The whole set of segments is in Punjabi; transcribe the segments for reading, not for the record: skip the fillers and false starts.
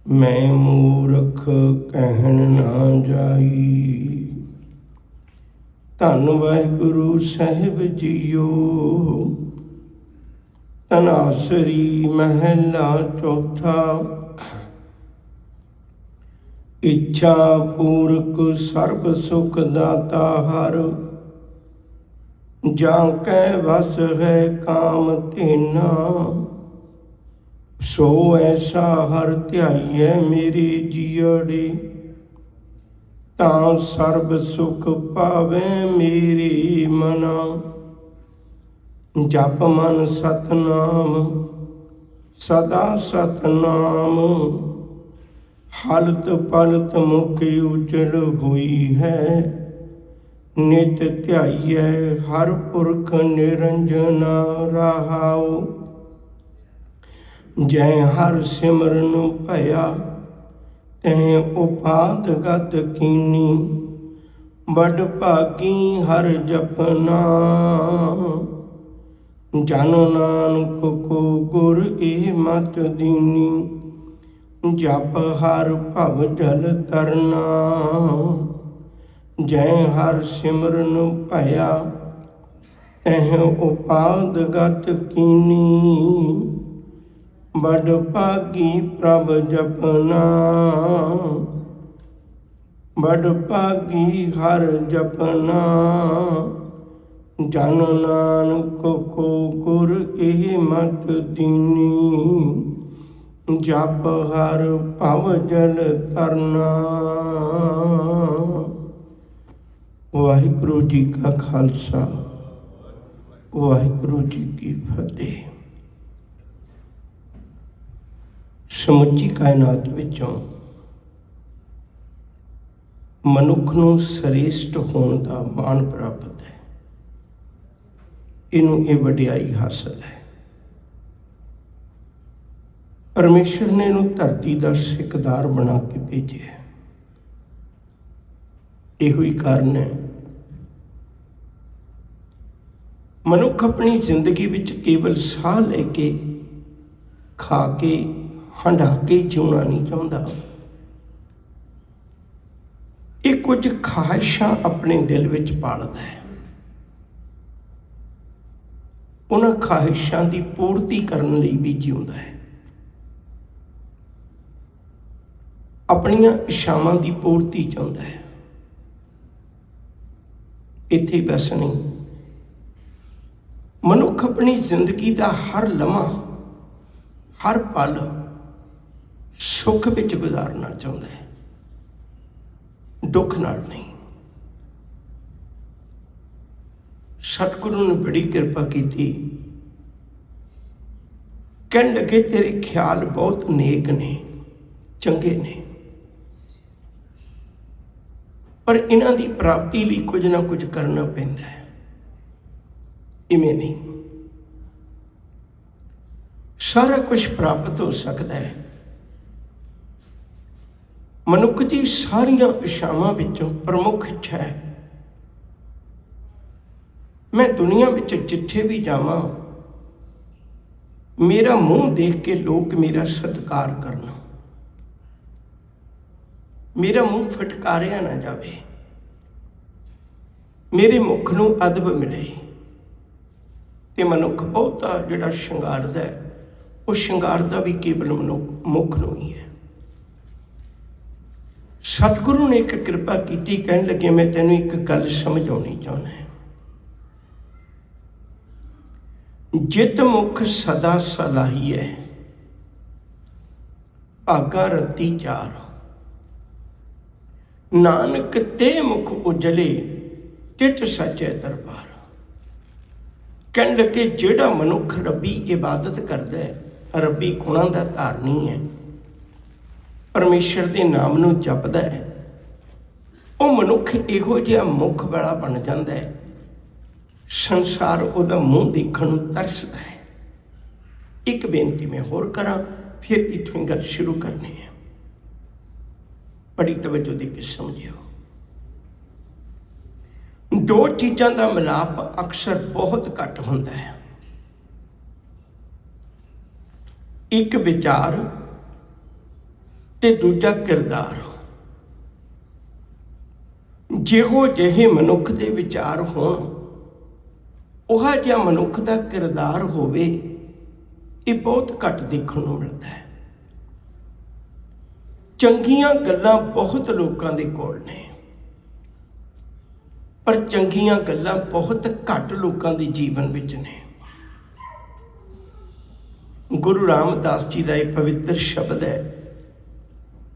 मैं मूर्ख कहन ना जाई। धन वाहिगुरु साहिब जीओ। धनासरी महला चौथा। इच्छा पूरक सर्ब सुख दाता हर। जाकै बस है काम तेना। सो ऐसा हर ध्याइयै मेरे जियड़े। तां सर्ब सुख पावै मेरे मना। जप मन सतनाम सदा सतनाम। हलत पलत मुख उजल हुई है। नित ध्याइयै हर पुरख निरंजना रहाओ। जै हर सिमरन भया तैं उपाद गत कीनी। बड़ भागी हर जपना। जन नानक को गुर ए मत दीनी। जप हर भव जल तरना। जै हर सिमरन भया तैं उपाद गत कीनी। बड़ भागी प्रभ जपना। बड़ भागी हर जपना। जन नानक को गुर ए मत दीनी। जप हर भव जल तरना। वाहिगुरु जी का खालसा वाहिगुरु जी की फतेह। ਸਮੁੱਚੀ ਕਾਇਨਾਤ ਵਿੱਚੋਂ ਮਨੁੱਖ ਨੂੰ ਸ੍ਰੇਸ਼ਟ ਹੋਣ ਦਾ ਮਾਣ ਪ੍ਰਾਪਤ ਹੈ। ਇਹਨੂੰ ਇਹ ਵਡਿਆਈ ਹਾਸਲ ਹੈ। ਪਰਮੇਸ਼ਰ ਨੇ ਇਹਨੂੰ ਧਰਤੀ ਦਾ ਸਿਕਦਾਰ ਬਣਾ ਕੇ ਭੇਜਿਆ। ਇਹੋ ਹੀ ਕਾਰਨ ਹੈ ਮਨੁੱਖ ਆਪਣੀ ਜ਼ਿੰਦਗੀ ਵਿੱਚ ਕੇਵਲ ਸਾਹ ਲੈ ਕੇ ਖਾ ਕੇ ਹੰਢਾ ਕੇ ਜਿਉਣਾ ਨਹੀਂ ਚਾਹੁੰਦਾ। ਇਹ ਕੁਝ ਖਾਹਿਸ਼ਾਂ ਆਪਣੇ ਦਿਲ ਵਿੱਚ ਪਾਲਦਾ ਹੈ। ਉਹਨਾਂ ਖਾਹਿਸ਼ਾਂ ਦੀ ਪੂਰਤੀ ਕਰਨ ਲਈ ਵੀ ਜਿਉਂਦਾ ਹੈ। ਆਪਣੀਆਂ ਇੱਛਾਵਾਂ ਦੀ ਪੂਰਤੀ ਚਾਹੁੰਦਾ ਹੈ। ਇੱਥੇ ਬਸ ਨਹੀਂ, ਮਨੁੱਖ ਆਪਣੀ ਜ਼ਿੰਦਗੀ ਦਾ ਹਰ ਲਮਹਾ ਹਰ ਪਲ ਸੁੱਖ ਵਿੱਚ ਗੁਜ਼ਾਰਨਾ ਚਾਹੁੰਦਾ ਹੈ, ਦੁੱਖ ਨਾਲ ਨਹੀਂ। ਸਤਿਗੁਰੂ ਨੇ ਬੜੀ ਕਿਰਪਾ ਕੀਤੀ। ਕਹਿਣ ਲੱਗੇ ਤੇਰੇ ਖਿਆਲ ਬਹੁਤ ਨੇਕ ਨੇ, ਚੰਗੇ ਨੇ, ਪਰ ਇਹਨਾਂ ਦੀ ਪ੍ਰਾਪਤੀ ਲਈ ਕੁਝ ਨਾ ਕੁਝ ਕਰਨਾ ਪੈਂਦਾ ਹੈ। ਇਵੇਂ ਨਹੀਂ ਸਾਰਾ ਕੁਝ ਪ੍ਰਾਪਤ ਹੋ ਸਕਦਾ ਹੈ। ਮਨੁੱਖ ਦੀ ਸਾਰੀਆਂ ਇੱਛਾਵਾਂ ਵਿੱਚੋਂ ਪ੍ਰਮੁੱਖ ਇੱਛਾ ਹੈ ਮੈਂ ਦੁਨੀਆ ਵਿੱਚ ਜਿੱਥੇ ਵੀ ਜਾਵਾਂ ਮੇਰਾ ਮੂੰਹ ਦੇਖ ਕੇ ਲੋਕ ਮੇਰਾ ਸਤਿਕਾਰ ਕਰਨ, ਮੇਰਾ ਮੂੰਹ ਫਟਕਾਰਿਆ ਨਾ ਜਾਵੇ, ਮੇਰੇ ਮੁਖ ਨੂੰ ਅਦਬ ਮਿਲੇ। ਤੇ ਮਨੁੱਖ ਬਹੁਤਾ ਜਿਹੜਾ ਸ਼ਿੰਗਾਰਦਾ ਹੈ ਉਹ ਸ਼ਿੰਗਾਰਦਾ ਵੀ ਕੇਵਲ ਮੁੱਖ ਨੂੰ ਹੀ ਹੈ। ਸਤਿਗੁਰੂ ਨੇ ਇੱਕ ਕਿਰਪਾ ਕੀਤੀ। ਕਹਿਣ ਲੱਗੇ ਮੈਂ ਤੈਨੂੰ ਇੱਕ ਗੱਲ ਸਮਝਾਉਣੀ ਚਾਹੁੰਦਾ। ਜਿਤ ਮੁਖ ਸਦਾ ਸਲਾਹੀਐ ਭਾਗਾ ਰਤੀ ਚਾਰ। ਨਾਨਕ ਤੇ ਮੁਖ ਉਜਲੇ ਤਿਤ ਸੱਚੇ ਦਰਬਾਰ। ਕਹਿਣ ਲੱਗੇ ਜਿਹੜਾ ਮਨੁੱਖ ਰੱਬੀ ਇਬਾਦਤ ਕਰਦਾ ਹੈ, ਰੱਬੀ ਗੁਣਾਂ ਦਾ ਧਾਰਨੀ ਹੈ, ਪਰਮੇਸ਼ਰ ਦੇ ਨਾਮ ਨੂੰ ਜਪਦਾ ਹੈ, ਉਹ ਮਨੁੱਖ ਇਹੋ ਜਿਹਾ ਮੁਖ ਵਾਲਾ ਬਣ ਜਾਂਦਾ ਹੈ ਸੰਸਾਰ ਉਹਦਾ ਮੂੰਹ ਦੇਖਣ ਨੂੰ ਤਰਸਦਾ ਹੈ। ਇੱਕ ਬੇਨਤੀ ਮੈਂ ਹੋਰ ਕਰਾਂ, ਫਿਰ ਇੱਥੋਂ ਗੱਲ ਸ਼ੁਰੂ ਕਰਨੀ ਹੈ। ਬੜੀ ਤਵੱਜੋ ਦੇ ਕੇ ਸਮਝਿਓ। ਦੋ ਚੀਜ਼ਾਂ ਦਾ ਮਿਲਾਪ ਅਕਸਰ ਬਹੁਤ ਘੱਟ ਹੁੰਦਾ ਹੈ। ਇੱਕ ਵਿਚਾਰ ਤੇ ਦੂਜਾ ਕਿਰਦਾਰ। ਜਿਹੋ ਜਿਹੇ ਮਨੁੱਖ ਦੇ ਵਿਚਾਰ ਹੋਣ, ਉਹ ਜਿਹਾ ਮਨੁੱਖ ਦਾ ਕਿਰਦਾਰ ਹੋਵੇ, ਇਹ ਬਹੁਤ ਘੱਟ ਦੇਖਣ ਨੂੰ ਮਿਲਦਾ ਹੈ। ਚੰਗੀਆਂ ਗੱਲਾਂ ਬਹੁਤ ਲੋਕਾਂ ਦੇ ਕੋਲ ਨੇ, ਪਰ ਚੰਗੀਆਂ ਗੱਲਾਂ ਬਹੁਤ ਘੱਟ ਲੋਕਾਂ ਦੇ ਜੀਵਨ ਵਿੱਚ ਨੇ। ਗੁਰੂ ਰਾਮਦਾਸ ਜੀ ਦਾ ਇਹ ਪਵਿੱਤਰ ਸ਼ਬਦ ਹੈ।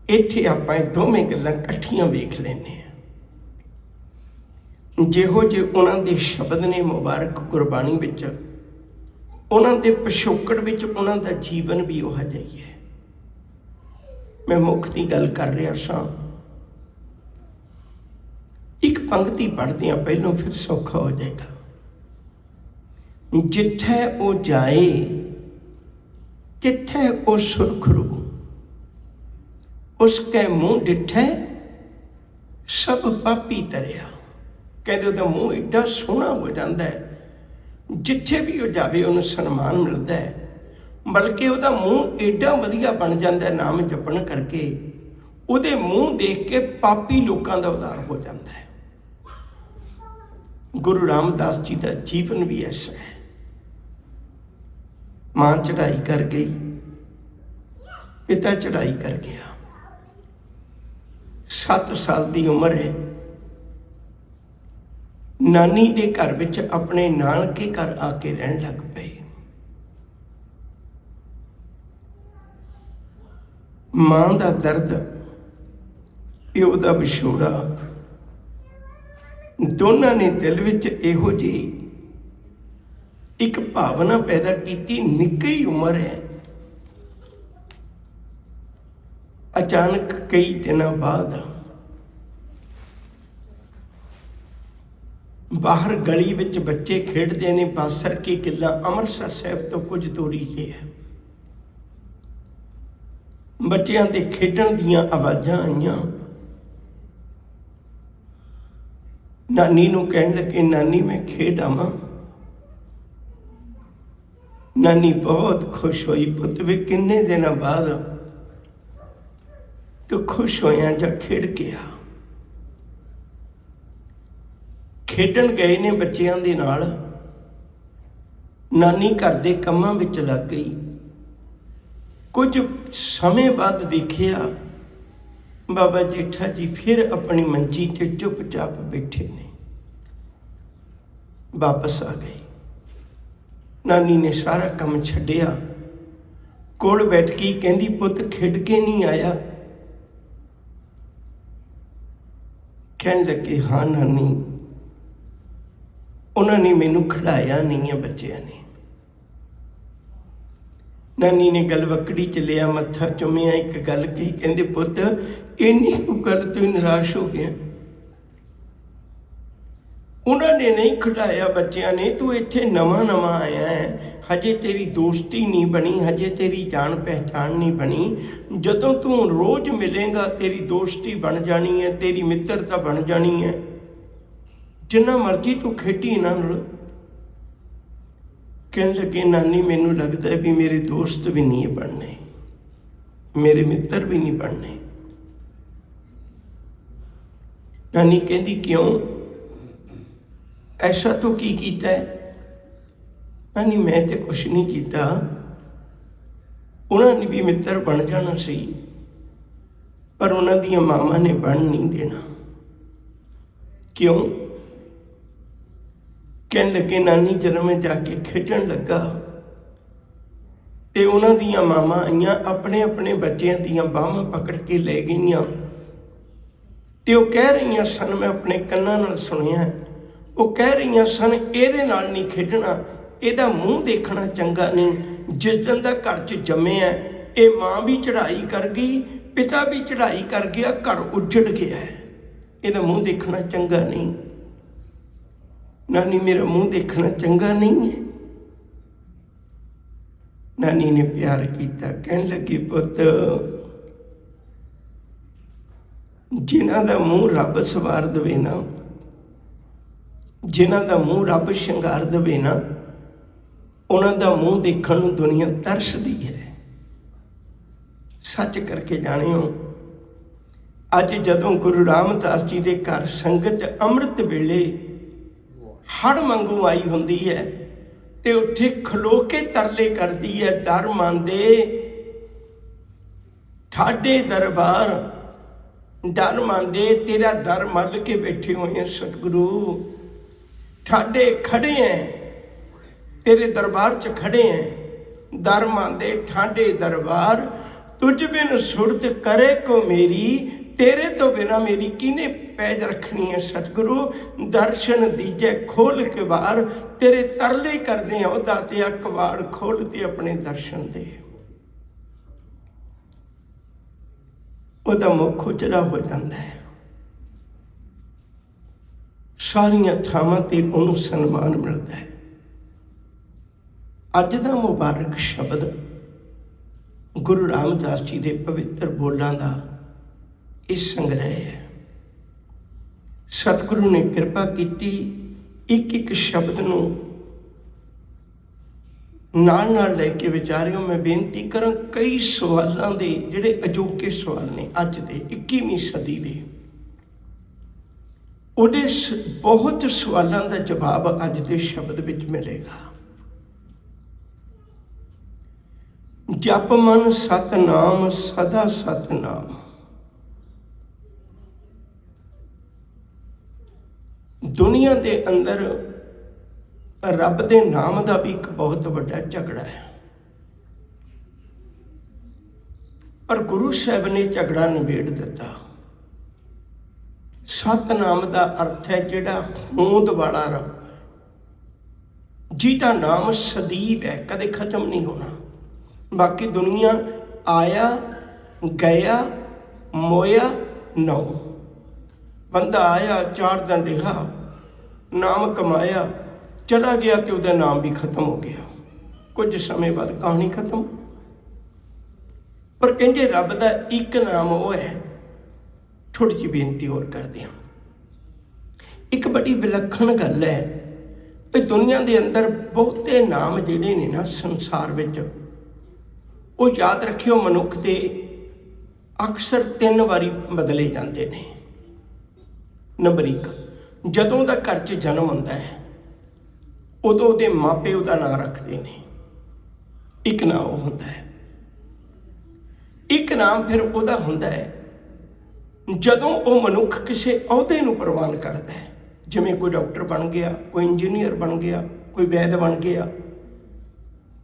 ਇੱਥੇ ਆਪਾਂ ਇਹ ਦੋਵੇਂ ਗੱਲਾਂ ਇਕੱਠੀਆਂ ਵੇਖ ਲੈਂਦੇ ਹਾਂ। ਜਿਹੋ ਜਿਹੇ ਉਹਨਾਂ ਦੇ ਸ਼ਬਦ ਨੇ ਮੁਬਾਰਕ ਗੁਰਬਾਣੀ ਵਿੱਚ, ਉਹਨਾਂ ਦੇ ਪਿਛੋਕੜ ਵਿੱਚ ਉਹਨਾਂ ਦਾ ਜੀਵਨ ਵੀ ਉਹ ਜਿਹਾ ਹੀ ਹੈ। ਮੈਂ ਮੁੱਖ ਦੀ ਗੱਲ ਕਰ ਰਿਹਾ ਸਾਂ। ਇੱਕ ਪੰਕਤੀ ਪੜ੍ਹਦੇ ਹਾਂ ਪਹਿਲੋਂ, ਫਿਰ ਸੌਖਾ ਹੋ ਜਾਏਗਾ। ਜਿੱਥੇ ਉਹ ਜਾਏ ਤਿੱਥੇ ਉਹ ਸੁਰਖਰੂ, ਉਸਕੇ ਮੂੰਹ ਡਿੱਠੇ ਸਭ ਪਾਪੀ ਤਰਿਆ। ਕਹਿੰਦੇ ਉਹਦਾ ਮੂੰਹ ਏਡਾ ਸੋਹਣਾ ਹੋ ਜਾਂਦਾ ਹੈ, ਜਿੱਥੇ ਵੀ ਉਹ ਜਾਵੇ ਉਹਨੂੰ ਸਨਮਾਨ ਮਿਲਦਾ ਹੈ। ਬਲਕਿ ਉਹਦਾ ਮੂੰਹ ਏਡਾ ਵਧੀਆ ਬਣ ਜਾਂਦਾ ਨਾਮ ਜਪਣ ਕਰਕੇ, ਉਹਦੇ ਮੂੰਹ ਦੇਖ ਕੇ ਪਾਪੀ ਲੋਕਾਂ ਦਾ ਉਧਾਰ ਹੋ ਜਾਂਦਾ ਹੈ। ਗੁਰੂ ਰਾਮਦਾਸ ਜੀ ਦਾ ਜੀਵਨ ਵੀ ਐਸਾ ਹੈ। ਮਾਂ ਚੜ੍ਹਾਈ ਕਰ ਗਈ, ਪਿਤਾ ਚੜ੍ਹਾਈ ਕਰ ਗਿਆ। 7 ਸਾਲ ਦੀ ਉਮਰ ਹੈ। ਨਾਨੀ ਦੇ ਘਰ ਵਿੱਚ ਆਪਣੇ ਨਾਨਕੇ ਘਰ ਆ ਕੇ ਰਹਿਣ ਲੱਗ ਪਏ। ਮਾਂ ਦਾ ਦਰਦ, ਪਿਓ ਦਾ ਵਿਛੋੜਾ, ਦੋਨਾਂ ਨੇ ਦਿਲ ਵਿੱਚ ਇਹੋ ਜਿਹੀ ਇੱਕ ਭਾਵਨਾ ਪੈਦਾ ਕੀਤੀ। ਨਿੱਕੀ ਉਮਰ ਹੈ। ਅਚਾਨਕ ਕਈ ਦਿਨਾਂ ਬਾਅਦ ਬਾਹਰ ਗਲੀ ਵਿੱਚ ਬੱਚੇ ਖੇਡਦੇ ਨੇ। ਬਾਸਰ ਕੀ ਕਿਲਾ ਅੰਮ੍ਰਿਤਸਰ ਸਾਹਿਬ ਤੋਂ ਕੁਝ ਦੂਰੀ 'ਤੇ ਹੈ। ਬੱਚਿਆਂ ਦੇ ਖੇਡਣ ਦੀਆਂ ਆਵਾਜ਼ਾਂ ਆਈਆਂ। ਨਾਨੀ ਨੂੰ ਕਹਿਣ ਲੱਗੇ, ਨਾਨੀ ਮੈਂ ਖੇਡ ਆਵਾਂ। ਨਾਨੀ ਬਹੁਤ ਖੁਸ਼ ਹੋਈ। ਪੁੱਤ ਵੀ ਕਿੰਨੇ ਦਿਨਾਂ ਬਾਅਦ ਤੂੰ ਖੁਸ਼ ਹੋਇਆ, ਜਾਂ ਖੇਡ ਕੇ ਆ। ਖੇਡਣ ਗਏ ਨੇ ਬੱਚਿਆਂ ਦੇ ਨਾਲ। ਨਾਨੀ ਘਰ ਦੇ ਕੰਮਾਂ ਵਿੱਚ ਲੱਗ ਗਈ। ਕੁਝ ਸਮੇਂ ਬਾਅਦ ਦੇਖਿਆ ਬਾਬਾ ਜੇਠਾ ਜੀ ਫਿਰ ਆਪਣੀ ਮੰਜੀ 'ਤੇ ਚੁੱਪਚਾਪ ਬੈਠੇ ਨੇ। ਵਾਪਸ ਆ ਗਏ। ਨਾਨੀ ਨੇ ਸਾਰਾ ਕੰਮ ਛੱਡਿਆ, ਕੋਲ ਬੈਠ ਕੇ ਕਹਿੰਦੀ, ਪੁੱਤ ਖੇਡ ਕੇ ਨਹੀਂ ਆਇਆ? ਕਹਿਣ ਲੱਗੇ, ਹਾਂ ਨਾਨੀ, ਉਹਨਾਂ ਨੇ ਮੈਨੂੰ ਖਿਡਾਇਆ ਨਹੀਂ ਹੈ ਬੱਚਿਆਂ ਨੇ। ਨਾਨੀ ਨੇ ਗਲਵੱਕੜੀ 'ਚ ਲਿਆ, ਮੱਥਾ ਚੁੰਮਿਆ, ਇੱਕ ਗੱਲ ਕਹੀ, ਕਹਿੰਦੇ ਪੁੱਤ ਇੰਨੀ ਗੱਲ ਤੋਂ ਨਿਰਾਸ਼ ਹੋ ਗਿਆ? ਉਹਨਾਂ ਨੇ ਨਹੀਂ ਖਿਡਾਇਆ ਬੱਚਿਆਂ ਨੇ। ਤੂੰ ਇੱਥੇ ਨਵਾਂ ਆਇਆ ਹੈ, ਹਜੇ ਤੇਰੀ ਦੋਸਤੀ ਨਹੀਂ ਬਣੀ, ਹਜੇ ਤੇਰੀ ਜਾਣ ਪਹਿਚਾਣ ਨਹੀਂ ਬਣੀ। ਜਦੋਂ ਤੂੰ ਰੋਜ਼ ਮਿਲੇਗਾ ਤੇਰੀ ਦੋਸਤੀ ਬਣ ਜਾਣੀ ਹੈ, ਤੇਰੀ ਮਿੱਤਰਤਾ ਬਣ ਜਾਣੀ ਹੈ। ਜਿੰਨਾ ਮਰਜ਼ੀ ਤੂੰ ਖੇਡੀ ਇਹਨਾਂ ਨਾਲ। ਕਹਿਣ ਲੱਗੇ, ਨਾਨੀ ਮੈਨੂੰ ਲੱਗਦਾ ਹੈ ਵੀ ਮੇਰੇ ਦੋਸਤ ਵੀ ਨਹੀਂ ਬਣਨੇ, ਮੇਰੇ ਮਿੱਤਰ ਵੀ ਨਹੀਂ ਬਣਨੇ। ਨਾਨੀ ਕਹਿੰਦੀ, ਕਿਉਂ? ਐਸਾ ਤੂੰ ਕੀ ਕੀਤਾ ਹੈ? ਨਾਨੀ ਮੈਂ ਤੇ ਕੁਛ ਨਹੀਂ ਕੀਤਾ। ਉਹਨਾਂ ਨੇ ਵੀ ਮਿੱਤਰ ਬਣ ਜਾਣਾ ਸੀ, ਪਰ ਉਹਨਾਂ ਦੀਆਂ ਮਾਵਾਂ ਨੇ ਬਣ ਨਹੀਂ ਦੇਣਾ। ਕਿਉਂ? ਕਹਿਣ ਲੱਗੇ, ਨਾਨੀ ਜਦੋਂ ਮੈਂ ਜਾ ਕੇ ਖੇਡਣ ਲੱਗਾ ਤੇ ਉਹਨਾਂ ਦੀਆਂ ਮਾਵਾਂ ਆਈਆਂ, ਆਪਣੇ ਆਪਣੇ ਬੱਚਿਆਂ ਦੀਆਂ ਬਾਹਾਂ ਪਕੜ ਕੇ ਲੈ ਗਈਆਂ ਤੇ ਉਹ ਕਹਿ ਰਹੀਆਂ ਸਨ, ਮੈਂ ਆਪਣੇ ਕੰਨਾਂ ਨਾਲ ਸੁਣਿਆ, ਉਹ ਕਹਿ ਰਹੀਆਂ ਸਨ, ਇਹਦੇ ਨਾਲ ਨਹੀਂ ਖੇਡਣਾ, ਇਹਦਾ ਮੂੰਹ ਦੇਖਣਾ ਚੰਗਾ ਨਹੀਂ। ਜਿਸ ਦਿਨ ਦਾ ਘਰ 'ਚ ਜੰਮਿਆ, ਇਹ ਮਾਂ ਵੀ ਚੜ੍ਹਾਈ ਕਰ ਗਈ, ਪਿਤਾ ਵੀ ਚੜ੍ਹਾਈ ਕਰ ਗਿਆ, ਘਰ ਉੱਜੜ ਗਿਆ, ਇਹਦਾ ਮੂੰਹ ਦੇਖਣਾ ਚੰਗਾ ਨਹੀਂ। ਨਾਨੀ ਮੇਰਾ ਮੂੰਹ ਦੇਖਣਾ ਚੰਗਾ ਨਹੀਂ ਹੈ। ਨਾਨੀ ਨੇ ਪਿਆਰ ਕੀਤਾ। ਕਹਿਣ ਲੱਗੀ, ਪੁੱਤ ਜਿਨ੍ਹਾਂ ਦਾ ਮੂੰਹ ਰੱਬ ਸਵਾਰ ਦੇਵੇ ਨਾ, ਜਿਨ੍ਹਾਂ ਦਾ ਮੂੰਹ ਰੱਬ ਸ਼ਿੰਗਾਰ ਦੇਵੇ ਨਾ, ਉਹਨਾਂ ਦਾ ਮੂੰਹ ਦੇਖਣ ਨੂੰ ਦੁਨੀਆ ਤਰਸਦੀ ਹੈ। सच करके जानियो, अज जदों गुरु रामदास जी के घर संगत अमृत वेले हड़ वांगू आई हुंदी है ते उत्थे खलो के तरले करदी है, दर मांदे ठाडे दरबार, दर मांदे तेरा दर मल के बैठे हुए हैं सतगुरु, ठाडे खड़े हैं तेरे दरबार च खड़े हैं, दर मांदे ठाडे दरबार, तुझ बिन सुरत करे को मेरी, तेरे तो बिना मेरी किने पैज रखनी है सतगुरु, दर्शन दीजे खोल के बार, तेरे तरले करदे हैं दातिया कबाड़ खोलते अपने दर्शन दे। ਉਹਦਾ ਮੁੱਖ ਉਜਲਾ हो जाता है, सारिया ਥਾਵਾਂ ਤੇ ਉਹਨੂੰ सन्मान मिलता है। ਅੱਜ ਦਾ मुबारक शब्द गुरु रामदास जी के पवित्र बोलों का यह संग्रह है। सतगुरु ने कृपा की एक एक शब्द नूं नाल नाल लैके विचारियो। मैं बेनती कਰਾਂ कई सवालों के जिहड़े अजोके सवाल ने अज के 21वीं सदी के, उहदे बहुत सवालों का जवाब अज के शब्द विच मिलेगा। जप मन सतनाम सदा सतनाम, दुनिया के अंदर रब दे नाम का भी एक बहुत बड़ा झगड़ा है, पर गुरु साहब ने झगड़ा निबेड़ दिता। सतनाम का अर्थ है जिहड़ा होंद वाला रब, जिहदा नाम सदीव है, कदे खत्म नहीं होना। बाकी दुनिया आया गया मोया नौ, बंदा आया 4 दिन रहा, नाम कमाया, चला गया तो उसका नाम भी खत्म हो गया, कुछ समय बाद कहानी खत्म। पर कहते रब का एक नाम वो है। थोड़ी जी बेनती और करते हैं, एक बड़ी विलक्षण गल है कि दुनिया के अंदर बहुते नाम जिहड़े ने ना संसार विच, वो याद रखियो मनुख के अक्सर 3 बारी बदले जाते हैं। नंबर 1, जदों का घर च जन्म होंदा है उदों दे मापे उहदा नाम रखते हैं, एक नाम वो होंदा है। एक नाम फिर उहदा होंदा है जदों वो मनुख किसी अहुदे नूं प्रवान करता है, जिवें कोई डॉक्टर बन गया, कोई इंजीनियर बन गया, कोई वैद बन गया,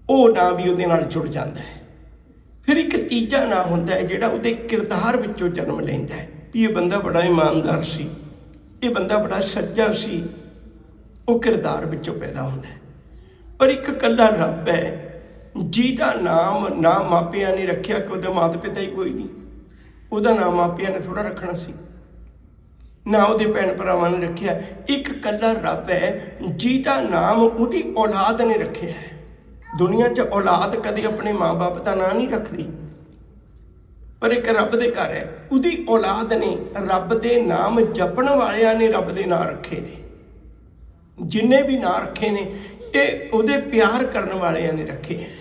वो नाम भी उहदे नाल जुड़ जाता है। फिर एक तीजा नाम होंदा है जिहड़ा उहदे किरदार विचों जन्म लैंदा है कि ये बंदा बड़ा ईमानदार सी, ये बंदा बड़ा सच्चा सी, वो किरदार विचों पैदा होंदा है। पर एक कल्ला रब है जिहदा नाम ना मापिया ने रखिया, कि उहदा माता पिता ही कोई नहीं, उहदा नाम मापिया ने थोड़ा रखना सी, ना उहदे भैन भरावां ने रखिया। एक कल्ला रब है जिहदा नाम उहदी औलाद ने रखिया है। दुनिया च औलाद कदे अपने माँ बाप का नाम नहीं रखती, पर एक रब दे घर है, उहदी औलाद ने रब दे नाम जपण वालियां ने रब दे नाम रखे ने, जिन्ने भी नाम रखे ने ये उहदे प्यार करने वालियां ने रखे हैं।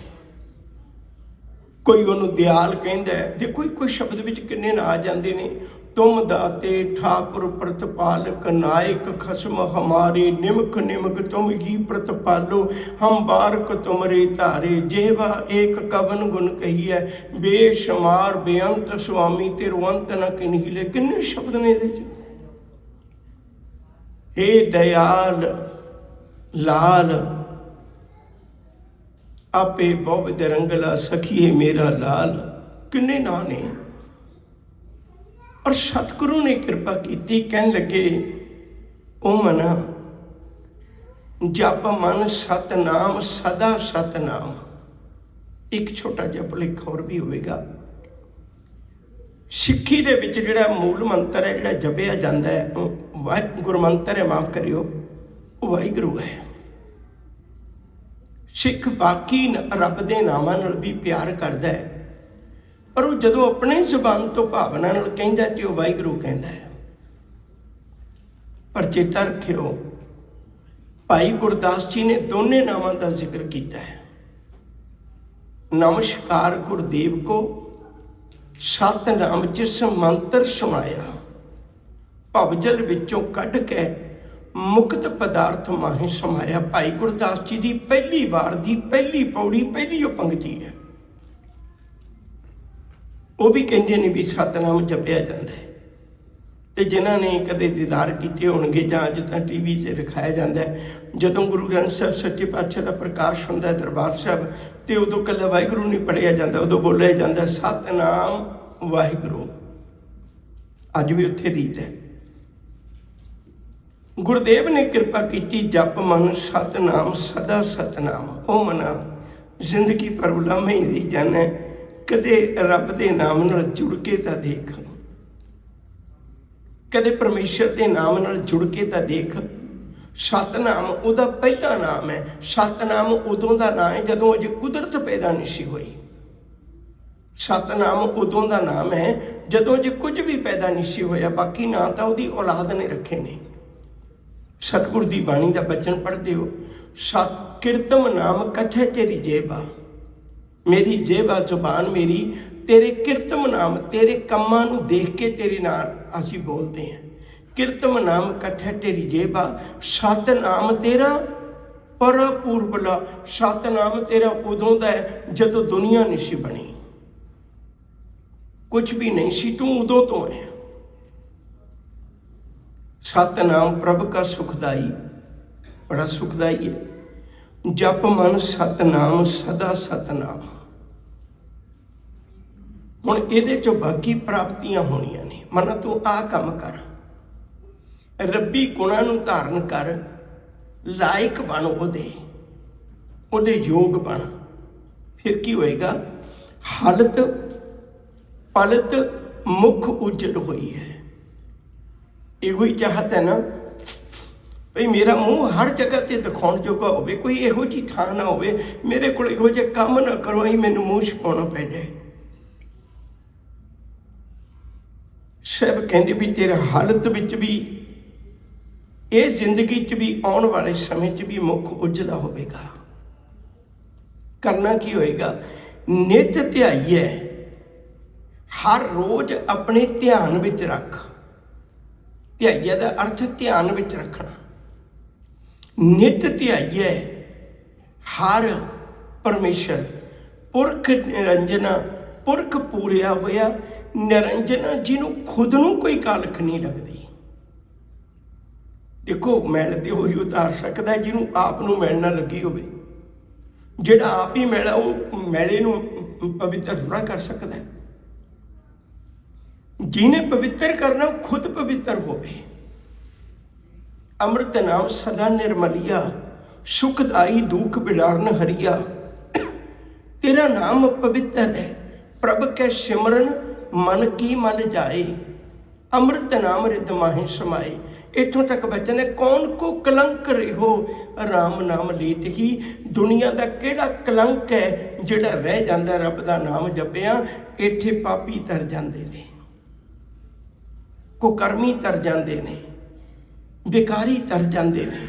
कोई उन्होंने दयाल कहता है, देखो कोई शब्द विच किन्ने ना आ जाते ने, तुम दाते ठाकुर प्रतिपालक नायक खसम हमारे, निमक निमक तुम ही प्रतिपालो, हम बारक तुमरे धारे, जेवा एक कवन गुण कही है, बेशुमार बेअंत स्वामी तिरवंत न किन्हीं। किन्ने शब्द ने इहदे च। हे दयाल लाल आपे बहुविध रंगला सखिए मेरा लाल, किन्ने ना ने। और सतगुरु ने कृपा की, कहन लगे ओ मना जप मन सतनाम सदा सतनाम। एक छोटा जिहा भुलेखा होर भी होएगा, सिक्खी दे विच जिहड़ा मूल मंत्र है जिहड़ा जपिया जाता है, गुरमंत्र है, माफ करियो, वो वाहिगुरू है। सिख बाकी रब दे नामां नाल भी प्यार करता है, पर वो जदों अपने जुबान तो भावना नाल कहंदा ते वो वाहिगुरू कहंदा है। पर चेता रखियो भाई गुरदास जी ने दोने नामां का जिक्र किया है। नमस्कार गुरुदेव को सतनाम जिस मंत्र सुनाया, भवजल विचों कढ़ के मुक्त पदार्थ माहे समाया। भाई गुरदास जी की पहली बार की पहली पौड़ी पहली पंक्ति है। वो भी कहते हैं भी सतनाम जपिया जाता है। तो जिन्होंने कदे दीदार किए होंगे जां अज तां टीवी से दिखाया जाता है, जदों गुरु ग्रंथ साहब सच्चे पातशाह का प्रकाश होंदा है दरबार साहब, तो उदों कल्ला वाहिगुरू नहीं पढ़िया जाता, उदों बोलिया जाता सतनाम वाहिगुरू। अज भी उत्थे रीत है। गुरुदेव ने कृपा की, जप मन सतनाम सदा सतनाम। ओ मना जिंदगी पर उलामे ही दी जाना, कदे रब के नाम नाल जुड़ के तां देख, कदे परमेश्वर के नाम नाल जुड़ के तां देख। सतनाम उहदा पहला नाम है। सतनाम उदों का नाम है जदों अजे कुदरत पैदा नहीं सी होई। सतनाम उदों का नाम है जदों अजे कुछ भी पैदा नहीं सी होया। बाकी ना तो उहदी औलाद ने रखे ने। सतगुर की बाणी का बचन पढ़ते हो, सत किरतम नाम कथे तेरी जेबा, मेरी जेबा जुबान मेरी तेरे किरतम नाम, तेरे कम्मां नूं देख के तेरे नाल असी बोलते हैं। किरतम नाम कथे तेरी जेबा, सतनाम तेरा परपूर्वला। सतनाम तेरा उदों का है जदों दुनिया नहीं सी बनी, कुछ भी नहीं सी, तू उदों तो है। सतनाम प्रभ का सुखदाई, बड़ा सुखदाई है। जप मन सतनाम सदा सतनाम। हुण इहदे चों बाकी प्राप्तियां होणियां ने। मना तू आ काम कर, रब्बी गुणां नूं धारण कर, लायक बन, उहदे योग बन। फिर की होएगा? हालत पलत मुख उजल हुई है। इहो ही चाहत है ना भाई, मेरा मुँह हर जगह ते दिखाउण जोगा होवे, कोई इहो जी थां ना होवे मेरे कोल इहो जिहा काम ना करो ही मैनूं मूँह छुपाउणा पै जाए। सब कहते भी तेरा हालत विच भी, इस जिंदगी च भी, आने वाले समय च भी मुख उजला होवेगा। करना की होएगा? नित ध्याइए, हर रोज अपने ध्यान विच रख। ध्याइए का अर्थ ध्यान विच रखना। नित ध्याइए हर परमेश्वर, पुरख निरंजना, पुरख पूरिया होया निरंजना, जिन्हों खुद नूं कोई कालख नहीं लगती। देखो मैल तो वही उतार सकता है जिन्हों आप नूं मैल ना लगी होवे। जिहड़ा आप ही मैला, वो मैले नूं पवित्र थोड़ा कर सकता है। जिन्हें पवित्र करना खुद पवित्र होवे। अमृत नाम सदा निर्मलिया, सुखदाई दुख बिडारन हरिया। तेरा नाम पवित्र है, प्रभ के सिमरन मन की मल जाए। अमृत नाम रिद माहे समाए। इथों तक बचन है, कौन को कलंक रहो राम नाम लीत ही। दुनिया का किहड़ा कलंक है जिहड़ा रह जाता रब का नाम जपिया। इत्थे पापी तर जाते ने, कुकर्मी तर जाते ने, बेकारी तर जाते ने।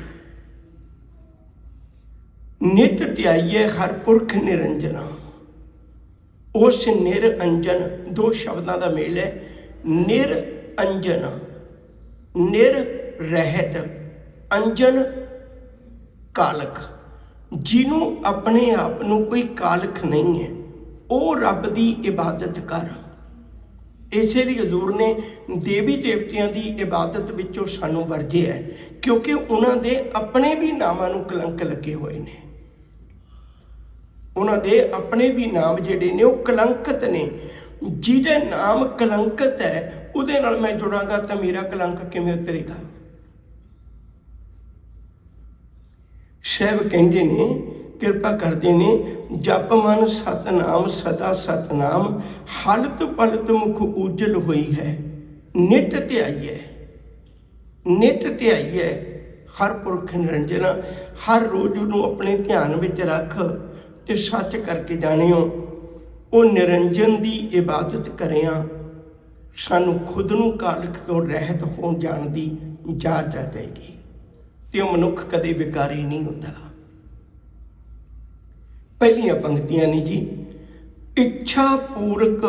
नित ध्याइए हर पुरख निरंजना। उस निरंजन, दो शब्दों का मेल है। निरंजन, निर रहत, अंजन कालख। जिन्हों अपने आप को कोई कालख नहीं है, वो रब की इबादत कर। इसे लिए हजूर ने देवी देवतियों की इबादत विचों सानू वर्जे है, क्योंकि उन्होंने अपने भी नामां नूं कलंक लगे हुए हैं। उन्होंने अपने भी नाम जिहड़े ने वो कलंकत ने। जिहदे नाम कलंकत है उहदे नाल मैं जुड़ांगा तो मेरा कलंक किवें उतरेगा? साहब कहंदे ने, कृपा करते ने, जप मन सतनाम सदा सतनाम, हलत पलत मुख उजल हुई है। नित ध्याइए, नित ध्याइए हर पुरख निरंजना। हर रोज उन्होंने अपने ध्यान में रख ते सच करके जानियो। वो निरंजन की इबादत करिया, सानू खुद नूं कालख तो रहत हो जाण दी जाच आ जाएगी। तो मनुख कदे विकारी नहीं होता। पहलियां पंक्तियां ने जी, इच्छा पूरक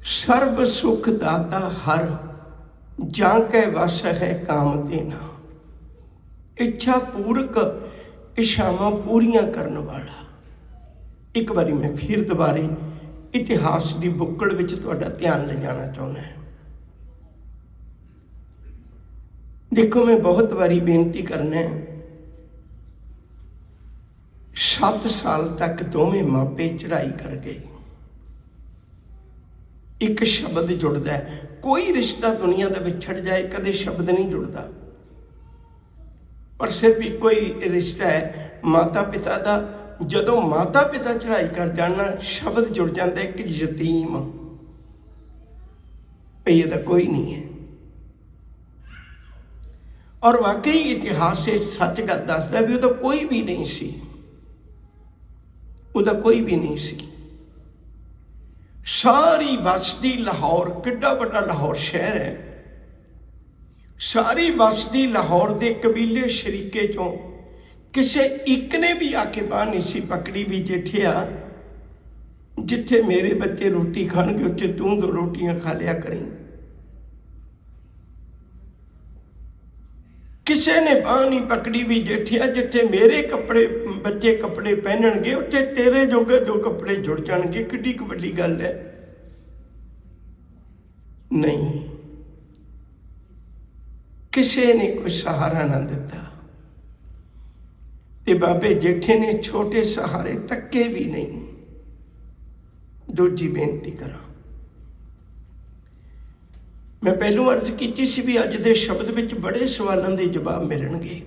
सर्ब सुख दाता हर, ਜਾਂ ਕੈ ਵਸ ਹੈ ਕਾਮ ਦੇਨਾ। ਇੱਛਾ ਪੂਰਕ ਇਛਾਵਾਂ ਪੂਰੀਆਂ ਕਰਨ ਵਾਲਾ। ਇੱਕ ਵਾਰੀ ਮੈਂ ਫਿਰ ਦੁਬਾਰੇ ਇਤਿਹਾਸ ਦੀ ਬੁੱਕਲ ਵਿੱਚ ਤੁਹਾਡਾ ਧਿਆਨ ਲਿਜਾਣਾ ਚਾਹੁੰਦਾ ਹਾਂ। ਦੇਖੋ, ਮੈਂ ਬਹੁਤ ਵਾਰੀ ਬੇਨਤੀ ਕਰਨਾ, 7 ਸਾਲ ਤੱਕ ਦੋਵੇਂ ਮਾਪੇ ਚੜ੍ਹਾਈ ਕਰ ਗਏ। ਇੱਕ ਸ਼ਬਦ ਜੁੜਦਾ ਹੈ। ਕੋਈ ਰਿਸ਼ਤਾ ਦੁਨੀਆ ਦਾ ਵਿਛੜ ਜਾਏ, ਕਦੇ ਸ਼ਬਦ ਨਹੀਂ ਜੁੜਦਾ, ਪਰ ਸਿਰਫ ਇੱਕੋ ਹੀ ਰਿਸ਼ਤਾ ਹੈ ਮਾਤਾ ਪਿਤਾ ਦਾ। ਜਦੋਂ ਮਾਤਾ ਪਿਤਾ ਚੜ੍ਹਾਈ ਕਰ ਜਾਣਾ, ਸ਼ਬਦ ਜੁੜ ਜਾਂਦਾ ਇੱਕ ਯਤੀਮ। ਭਈ ਇਹਦਾ ਕੋਈ ਨਹੀਂ ਹੈ। ਔਰ ਵਾਕਈ ਇਤਿਹਾਸ ਸੱਚ ਗੱਲ ਦੱਸਦਾ ਵੀ ਉਹਦਾ ਕੋਈ ਵੀ ਨਹੀਂ ਸੀ, ਉਹਦਾ ਕੋਈ ਵੀ ਨਹੀਂ ਸੀ। ਸਾਰੀ ਵਸਦੀ ਲਾਹੌਰ, ਕਿੱਡਾ ਵੱਡਾ ਲਾਹੌਰ ਸ਼ਹਿਰ ਹੈ, ਸਾਰੀ ਵਸਦੀ ਲਾਹੌਰ ਦੇ ਕਬੀਲੇ ਸ਼ਰੀਕੇ ਚੋਂ ਕਿਸੇ ਇੱਕ ਨੇ ਵੀ ਆ ਕੇ ਬਾਹਰ ਨਹੀਂ ਸੀ ਪਕੜੀ ਵੀ ਜੇਠਿਆ, ਜਿੱਥੇ ਮੇਰੇ ਬੱਚੇ ਰੋਟੀ ਖਾਣਗੇ ਉੱਥੇ ਤੂੰ 2 ਰੋਟੀਆਂ ਖਾ ਲਿਆ ਕਰੀਂ। ਕਿਸੇ ਨੇ ਬਾਂਹ ਨਹੀਂ ਪਕੜੀ ਵੀ ਜੇਠਿਆ, ਜਿੱਥੇ ਮੇਰੇ ਬੱਚੇ ਕੱਪੜੇ ਪਹਿਨਣਗੇ ਉੱਥੇ ਤੇਰੇ ਜੋਗੇ 2 ਕੱਪੜੇ ਜੁੜ ਜਾਣਗੇ। ਕਿੱਡੀ ਕੁ ਵੱਡੀ ਗੱਲ ਹੈ। ਨਹੀਂ, ਕਿਸੇ ਨੇ ਕੋਈ ਸਹਾਰਾ ਨਾ ਦਿੱਤਾ ਤੇ ਬਾਬੇ ਜੇਠੇ ਨੇ ਛੋਟੇ ਸਹਾਰੇ ਤੱਕੇ ਵੀ ਨਹੀਂ। ਦੂਜੀ ਬੇਨਤੀ ਕਰਾਂ, ਮੈਂ ਪਹਿਲੋਂ ਅਰਜ਼ ਕੀਤੀ ਸੀ ਵੀ ਅੱਜ ਦੇ ਸ਼ਬਦ ਵਿੱਚ ਬੜੇ ਸਵਾਲਾਂ ਦੇ ਜਵਾਬ ਮਿਲਣਗੇ।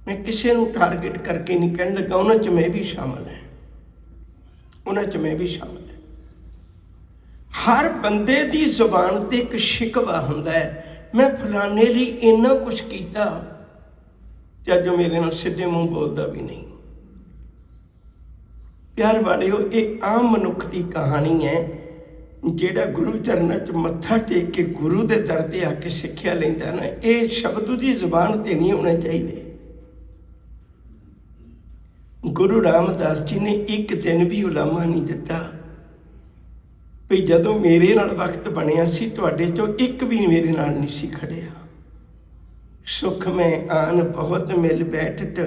ਮੈਂ ਕਿਸੇ ਨੂੰ ਟਾਰਗੇਟ ਕਰਕੇ ਨਹੀਂ ਕਹਿਣ ਲੱਗਾ, ਉਹਨਾਂ 'ਚ ਮੈਂ ਵੀ ਸ਼ਾਮਲ ਹੈ, ਉਹਨਾਂ 'ਚ ਮੈਂ ਵੀ ਸ਼ਾਮਲ ਹੈ। ਹਰ ਬੰਦੇ ਦੀ ਜ਼ੁਬਾਨ ਤੇ ਇੱਕ ਸ਼ਿਕਵਾ ਹੁੰਦਾ ਹੈ, ਮੈਂ ਫਲਾਣੇ ਲਈ ਇੰਨਾ ਕੁਛ ਕੀਤਾ, ਤੇ ਅੱਜ ਉਹ ਮੇਰੇ ਨਾਲ ਸਿੱਧੇ ਮੂੰਹ ਬੋਲਦਾ ਵੀ ਨਹੀਂ। ਪਿਆਰ ਵਾਲਿਓ, ਇਹ ਆਮ ਮਨੁੱਖ ਦੀ ਕਹਾਣੀ ਹੈ। ਜਿਹੜਾ ਗੁਰੂ ਚਰਨਾਂ 'ਚ ਮੱਥਾ ਟੇਕ ਕੇ ਗੁਰੂ ਦੇ ਦਰ ਤੇ ਆ ਕੇ ਸਿੱਖਿਆ ਲੈਂਦਾ ਨਾ, ਇਹ ਸ਼ਬਦ ਉਹਦੀ ਜ਼ੁਬਾਨ ਤੇ ਨਹੀਂ ਹੋਣੇ ਚਾਹੀਦੇ। ਗੁਰੂ ਰਾਮਦਾਸ ਜੀ ਨੇ ਇੱਕ ਦਿਨ ਵੀ ਉਲਾਮਾ ਨਹੀਂ ਦਿੱਤਾ ਵੀ ਜਦੋਂ ਮੇਰੇ ਨਾਲ ਵਕਤ ਬਣਿਆ ਸੀ ਤੁਹਾਡੇ 'ਚੋਂ ਇੱਕ ਵੀ ਮੇਰੇ ਨਾਲ ਨਹੀਂ ਸੀ ਖੜਿਆ। ਸੁਖ ਮੈਂ ਆਨ ਬਹੁਤ ਮਿਲ ਬੈਠਤ,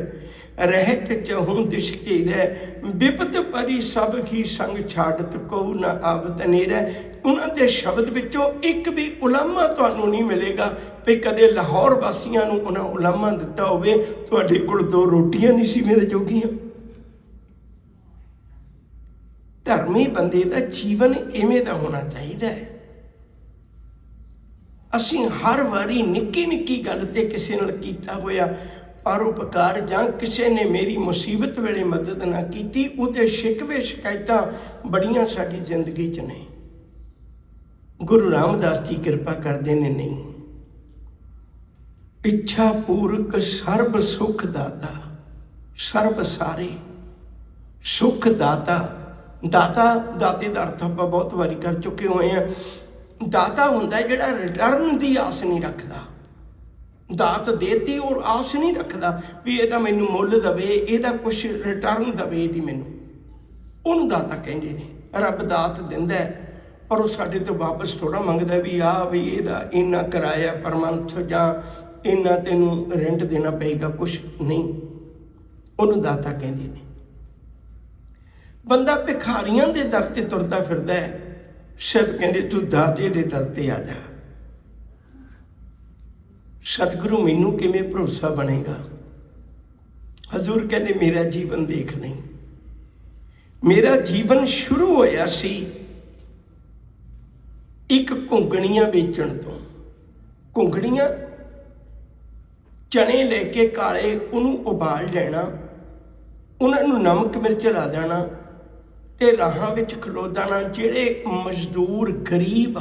ਰਹਿਤ ਚਹੂੰ ਦਿਸ਼ ਕੇ ਰਹਿ, ਬਿਪਤ ਪਰੀ ਸਭ ਹੀ ਸੰਗ ਛਾੜਤ, ਕਹੂ ਨਾ ਆਵਤ ਨੇਰੈ। ਉਹਨਾਂ ਦੇ ਸ਼ਬਦ ਵਿੱਚੋਂ ਇੱਕ ਵੀ ਉਲਾਮਾ ਤੁਹਾਨੂੰ ਨਹੀਂ ਮਿਲੇਗਾ ਵੀ ਕਦੇ ਲਾਹੌਰ ਵਾਸੀਆਂ ਨੂੰ ਉਹਨਾਂ ਉਲਾਮਾ ਦਿੱਤਾ ਹੋਵੇ ਤੁਹਾਡੇ ਕੋਲ 2 ਰੋਟੀਆਂ ਨਹੀਂ ਸੀ ਮੇਰੇ ਜੋਗੀਆਂ। ਧਰਮੀ ਬੰਦੇ ਦਾ ਜੀਵਨ ਇਵੇਂ ਦਾ ਹੋਣਾ ਚਾਹੀਦਾ ਹੈ। ਅਸੀਂ ਹਰ ਵਾਰੀ ਨਿੱਕੀ ਨਿੱਕੀ ਗੱਲ ਤੇ ਕਿਸੇ ਨਾਲ ਕੀਤਾ ਹੋਇਆ ਪਰਉਪਕਾਰ ਜਾਂ ਕਿਸੇ ਨੇ ਮੇਰੀ ਮੁਸੀਬਤ ਵੇਲੇ ਮਦਦ ਨਾ ਕੀਤੀ, ਉਹਦੇ ਸ਼ਿਕਵੇ ਸ਼ਿਕਾਇਤਾਂ ਬੜੀਆਂ ਸਾਡੀ ਜ਼ਿੰਦਗੀ 'ਚ ਨੇ। ਗੁਰੂ ਰਾਮਦਾਸ ਜੀ ਕਿਰਪਾ ਕਰਦੇ ਨੇ, ਨਹੀਂ। ਇੱਛਾ ਪੂਰਕ ਸਰਬ ਸੁਖ ਦਾਤਾ, ਸਰਬ ਸਾਰੇ ਸੁਖ ਦਾਤਾ। ਦਾਤਾ, ਦਾਤੇ ਦਾ ਅਰਥ ਆਪਾਂ ਬਹੁਤ ਵਾਰੀ ਕਰ ਚੁੱਕੇ ਹੋਏ ਹਾਂ। ਦਾਤਾ ਹੁੰਦਾ ਜਿਹੜਾ ਰਿਟਰਨ ਦੀ ਆਸ ਨਹੀਂ ਰੱਖਦਾ। ਦਾਤ ਦੇਤੀ ਔਰ ਆਸ ਨਹੀਂ ਰੱਖਦਾ ਵੀ ਇਹਦਾ ਮੈਨੂੰ ਮੁੱਲ ਦਵੇ, ਇਹਦਾ ਕੁਛ ਰਿਟਰਨ ਦਵੇ ਇਹਦੀ ਮੈਨੂੰ, ਉਹਨੂੰ ਦਾਤਾ ਕਹਿੰਦੇ ਨੇ। ਰੱਬ ਦਾਤ ਦਿੰਦਾ ਪਰ ਉਹ ਸਾਡੇ ਤੋਂ ਵਾਪਸ ਥੋੜ੍ਹਾ ਮੰਗਦਾ ਵੀ ਵੀ ਇਹਦਾ ਇੰਨਾ ਕਿਰਾਇਆ ਪਰ ਮੰਥ ਜਾਂ ਇੰਨਾ ਤੈਨੂੰ ਰੈਂਟ ਦੇਣਾ ਪਏਗਾ, ਕੁਛ ਨਹੀਂ। ਉਹਨੂੰ ਦਾਤਾ ਕਹਿੰਦੇ ਨੇ। ਬੰਦਾ ਭਿਖਾਰੀਆਂ ਦੇ ਦਰ ਤੇ ਤੁਰਦਾ ਫਿਰਦਾ ਹੈ, ਸ਼ਬਦ ਕਹਿੰਦੇ ਤੂੰ ਦਾਤੇ ਦੇ ਦਰ ਤੇ ਆ ਜਾ। ਸਤਿਗੁਰੂ ਮੈਨੂੰ ਕਿਵੇਂ ਭਰੋਸਾ ਬਣੇਗਾ? ਹਜ਼ੂਰ ਕਹਿੰਦੇ ਮੇਰਾ ਜੀਵਨ ਦੇਖ ਲਈ। ਮੇਰਾ ਜੀਵਨ ਸ਼ੁਰੂ ਹੋਇਆ ਸੀ ਇੱਕ ਘੁੰਗਣੀਆਂ ਵੇਚਣ ਤੋਂ। ਘੁੰਗਣੀਆਂ, ਚਣੇ ਲੈ ਕੇ ਕਾਲੇ, ਉਹਨੂੰ ਉਬਾਲ ਲੈਣਾ, ਉਹਨਾਂ ਨੂੰ ਨਮਕ ਮਿਰਚ ਲਾ ਦੇਣਾ ਤੇ ਰਾਹਾਂ ਵਿੱਚ ਖਲੋ ਜਾਣਾ। ਜਿਹੜੇ ਮਜ਼ਦੂਰ ਗਰੀਬ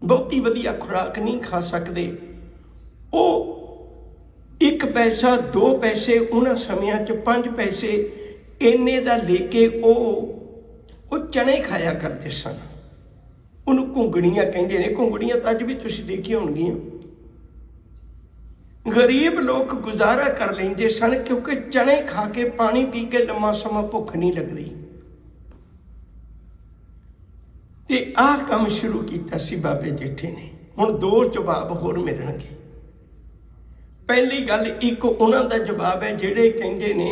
ਬਹੁਤੀ ਵਧੀਆ ਖੁਰਾਕ ਨਹੀਂ ਖਾ ਸਕਦੇ, ਉਹ 1 ਪੈਸਾ 2 ਪੈਸੇ ਉਹਨਾਂ ਸਮਿਆਂ 'ਚ 5 ਪੈਸੇ ਇੰਨੇ ਦਾ ਲੈ ਕੇ ਉਹ ਚਣੇ ਖਾਇਆ ਕਰਦੇ ਸਨ। ਉਹਨੂੰ ਘੁੰਗਣੀਆਂ ਕਹਿੰਦੇ ਨੇ। ਘੁੰਗਣੀਆਂ ਤਾਂ ਅੱਜ ਵੀ ਤੁਸੀਂ ਦੇਖੀਆਂ ਹੋਣਗੀਆਂ। ਗਰੀਬ ਲੋਕ ਗੁਜ਼ਾਰਾ ਕਰ ਲੈਂਦੇ ਸਨ ਕਿਉਂਕਿ ਚਣੇ ਖਾ ਕੇ, ਪਾਣੀ ਪੀ ਕੇ ਲੰਮਾ ਸਮਾਂ ਭੁੱਖ ਨਹੀਂ ਲੱਗਦੀ। ਤੇ ਆਹ ਕੰਮ ਸ਼ੁਰੂ ਕੀਤਾ ਸੀ ਬਾਬੇ ਜੇਠੇ ਨੇ। ਹੁਣ ਦੋ ਜਵਾਬ ਹੋਰ ਮਿਲਣਗੇ। ਪਹਿਲੀ ਗੱਲ, ਇੱਕ ਉਹਨਾਂ ਦਾ ਜਵਾਬ ਹੈ ਜਿਹੜੇ ਕਹਿੰਦੇ ਨੇ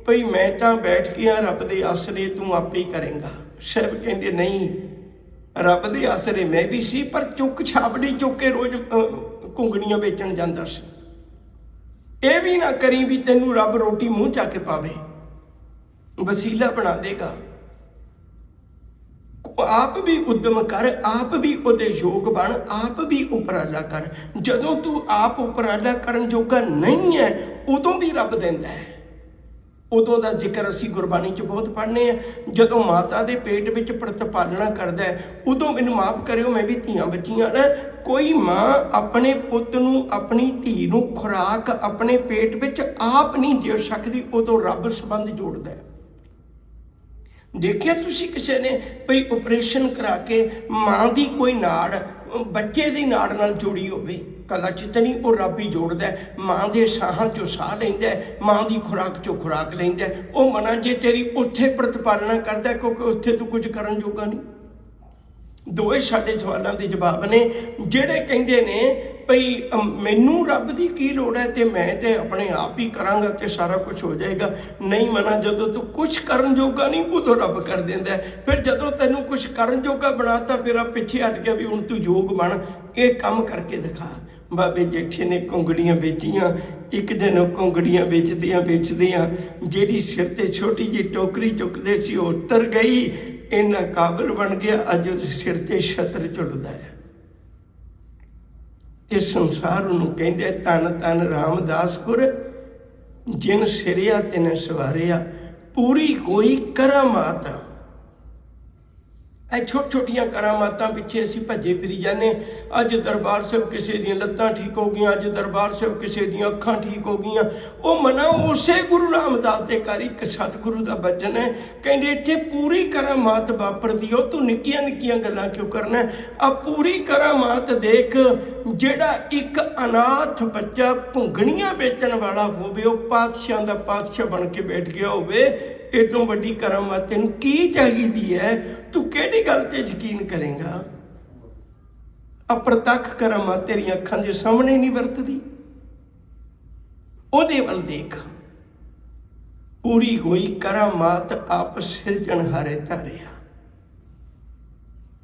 ਭਈ ਮੈਂ ਤਾਂ ਬੈਠ ਗਿਆ ਰੱਬ ਦੇ ਆਸਰੇ, ਤੂੰ ਆਪੇ ਹੀ ਕਰੇਂਗਾ। ਸਾਹਿਬ ਕਹਿੰਦੇ ਨਹੀਂ, ਰੱਬ ਦੇ ਆਸਰੇ ਮੈਂ ਵੀ ਸੀ, ਪਰ ਚੁੱਕ ਛਾਬੜੀ ਚੁੱਕ ਕੇ ਰੋਜ਼ ਘੁੰਗਣੀਆਂ ਵੇਚਣ ਜਾਂਦਾ ਸੀ। ਇਹ ਵੀ ਨਾ ਕਰੀ ਵੀ ਤੈਨੂੰ ਰੱਬ ਰੋਟੀ ਮੂੰਹ ਚਾ ਕੇ ਪਾਵੇ, ਵਸੀਲਾ ਬਣਾ ਦੇਗਾ। ਆਪ ਵੀ ਉਦਮ ਕਰ, ਆਪ ਵੀ ਉਹਦੇ ਯੋਗ ਬਣ, ਆਪ ਵੀ ਉਪਰਾਲਾ ਕਰ। ਜਦੋਂ ਤੂੰ ਆਪ ਉਪਰਾਲਾ ਕਰਨ ਜੋਗਾ ਨਹੀਂ ਹੈ, ਉਦੋਂ ਵੀ ਰੱਬ ਦਿੰਦਾ ਹੈ। ਉਦੋਂ ਦਾ ਜ਼ਿਕਰ ਅਸੀਂ ਗੁਰਬਾਣੀ 'ਚ ਬਹੁਤ ਪੜ੍ਹਨੇ ਆ। ਜਦੋਂ ਮਾਤਾ ਦੇ ਪੇਟ ਵਿੱਚ ਪ੍ਰਤਪਾਲਣਾ ਕਰਦਾ ਹੈ, ਉਦੋਂ ਮੈਨੂੰ ਮਾਫ ਕਰਿਓ, ਮੈਂ ਵੀ ਧੀਆਂ ਬੱਚੀਆਂ ਨਾ। ਕੋਈ ਮਾਂ ਆਪਣੇ ਪੁੱਤ ਨੂੰ, ਆਪਣੀ ਧੀ ਨੂੰ ਖੁਰਾਕ ਆਪਣੇ ਪੇਟ ਵਿੱਚ ਆਪ ਨਹੀਂ ਦੇ ਸਕਦੀ, ਉਦੋਂ ਰੱਬ ਸੰਬੰਧ ਜੋੜਦਾ ਹੈ। ਦੇਖਿਆ ਤੁਸੀਂ ਕਿਸੇ ਨੇ ਭਈ ਆਪਰੇਸ਼ਨ ਕਰਾ ਕੇ ਮਾਂ ਦੀ ਕੋਈ ਨਾੜ ਬੱਚੇ ਦੀ ਨਾੜ ਨਾਲ ਜੁੜੀ ਹੋਵੇ, ਕਲਾ ਚਿਤਨੀ, ਉਹ ਰੱਬ ਹੀ ਜੋੜਦਾ। ਮਾਂ ਦੇ ਸਾਹਾਂ 'ਚੋਂ ਸਾਹ ਲੈਂਦਾ, ਮਾਂ ਦੀ ਖੁਰਾਕ 'ਚੋਂ ਖੁਰਾਕ ਲੈਂਦਾ। ਉਹ ਮਨਾ ਜੇ ਤੇਰੀ ਉੱਥੇ ਪ੍ਰਤਪਾਲਣਾ ਕਰਦਾ, ਕਿਉਂਕਿ ਉੱਥੇ ਤੂੰ ਕੁਝ ਕਰਨ ਜੋਗਾ ਨਹੀਂ। ਦੋਵੇਂ ਸਾਡੇ ਸਵਾਲਾਂ ਦੇ ਜਵਾਬ ਨੇ। ਜਿਹੜੇ ਕਹਿੰਦੇ ਨੇ ਭਈ ਮੈਨੂੰ ਰੱਬ ਦੀ ਕੀ ਲੋੜ ਹੈ, ਤੇ ਮੈਂ ਤੇ ਆਪਣੇ ਆਪ ਹੀ ਕਰਾਂਗਾ ਤੇ ਸਾਰਾ ਕੁਝ ਹੋ ਜਾਏਗਾ। ਨਹੀਂ ਮਨਾ, ਜਦੋਂ ਤੂੰ ਕੁਝ ਕਰਨ ਜੋਗਾ ਨਹੀਂ, ਉਦੋਂ ਰੱਬ ਕਰ ਦਿੰਦਾ। ਫਿਰ ਜਦੋਂ ਤੈਨੂੰ ਕੁਝ ਕਰਨ ਜੋਗਾ ਬਣਾਤਾ, ਫਿਰ ਆ ਪਿੱਛੇ ਹਟ ਗਿਆ ਵੀ ਹੁਣ ਤੂੰ ਯੋਗ ਬਣ, ਇਹ ਕੰਮ ਕਰਕੇ ਦਿਖਾ। ਬਾਬੇ ਜੇਠੇ ਨੇ ਘੁੰਗੜੀਆਂ ਵੇਚੀਆਂ। ਇੱਕ ਦਿਨ ਉਹ ਘੁੰਗੜੀਆਂ ਵੇਚਦਿਆਂ ਜਿਹੜੀ ਸਿਰ ਤੇ ਛੋਟੀ ਜਿਹੀ ਟੋਕਰੀ ਚੁੱਕਦੇ ਸੀ ਉਹ ਉਤਰ ਗਈ। ਇੰਨਾ ਕਾਬਲ ਬਣ ਗਿਆ, ਅੱਜ ਉਹਦੇ ਸਿਰ ਤੇ ਛਤਰ ਝੁੱਲਦਾ ਹੈ। ਤੇ ਸੰਸਾਰ ਉਹਨੂੰ ਕਹਿੰਦੇ ਧੰਨ ਧੰਨ ਰਾਮਦਾਸਪੁਰ, ਜਿਨ ਸਿਰਿਆ ਤਿਨ ਸਵਾਰਿਆ, ਪੂਰੀ ਹੋਈ ਕਰਾਮਾਤ। ਇਹ ਛੋਟ ਛੋਟੀਆਂ ਕਰਾਮਾਤਾਂ ਪਿੱਛੇ ਅਸੀਂ ਭੱਜੇ ਫਿਰੀ ਜਾਂਦੇ। ਅੱਜ ਦਰਬਾਰ ਸਾਹਿਬ ਕਿਸੇ ਦੀਆਂ ਲੱਤਾਂ ਠੀਕ ਹੋ ਗਈਆਂ, ਅੱਜ ਦਰਬਾਰ ਸਾਹਿਬ ਕਿਸੇ ਦੀਆਂ ਅੱਖਾਂ ਠੀਕ ਹੋ ਗਈਆਂ। ਉਹ ਮਨਾ ਉਸੇ ਗੁਰੂ ਰਾਮਦਾਸ ਦੇ ਘਰ ਇੱਕ ਸਤਿਗੁਰੂ ਦਾ ਬਚਨ ਹੈ, ਕਹਿੰਦੇ ਇੱਥੇ ਪੂਰੀ ਕਰਾਮਾਤ ਵਾਪਰਦੀ ਹੋ, ਤੂੰ ਨਿੱਕੀਆਂ ਨਿੱਕੀਆਂ ਗੱਲਾਂ ਕਿਉਂ ਕਰਨਾ। ਆ ਪੂਰੀ ਕਰਾਮਾਤ ਦੇਖ, ਜਿਹੜਾ ਇੱਕ ਅਨਾਥ ਬੱਚਾ ਘੁੰਗਣੀਆਂ ਵੇਚਣ ਵਾਲਾ ਹੋਵੇ, ਉਹ ਪਾਤਸ਼ਾਹ ਦਾ ਪਾਤਸ਼ਾਹ ਬਣ ਕੇ ਬੈਠ ਗਿਆ ਹੋਵੇ। ਇਹ ਤੋਂ ਵੱਡੀ ਕਰਾਮਾਤ ਤੈਨੂੰ ਕੀ ਚਾਹੀਦੀ ਹੈ? ਤੂੰ ਕਿਹੜੀ ਗੱਲ ਤੇ ਯਕੀਨ ਕਰੇਗਾ? ਅਪ੍ਰਤੱਖ ਕਰਾਮਾਤ ਤੇਰੀਆਂ ਅੱਖਾਂ ਦੇ ਸਾਹਮਣੇ ਨਹੀਂ ਵਰਤਦੀ। ਉਹਦੇ ਵੱਲ ਦੇਖ। ਪੂਰੀ ਹੋਈ ਕਰਾਮਾਤ ਆਪ ਸਿਰਜਣਹਾਰੇ ਧਾਰਿਆ,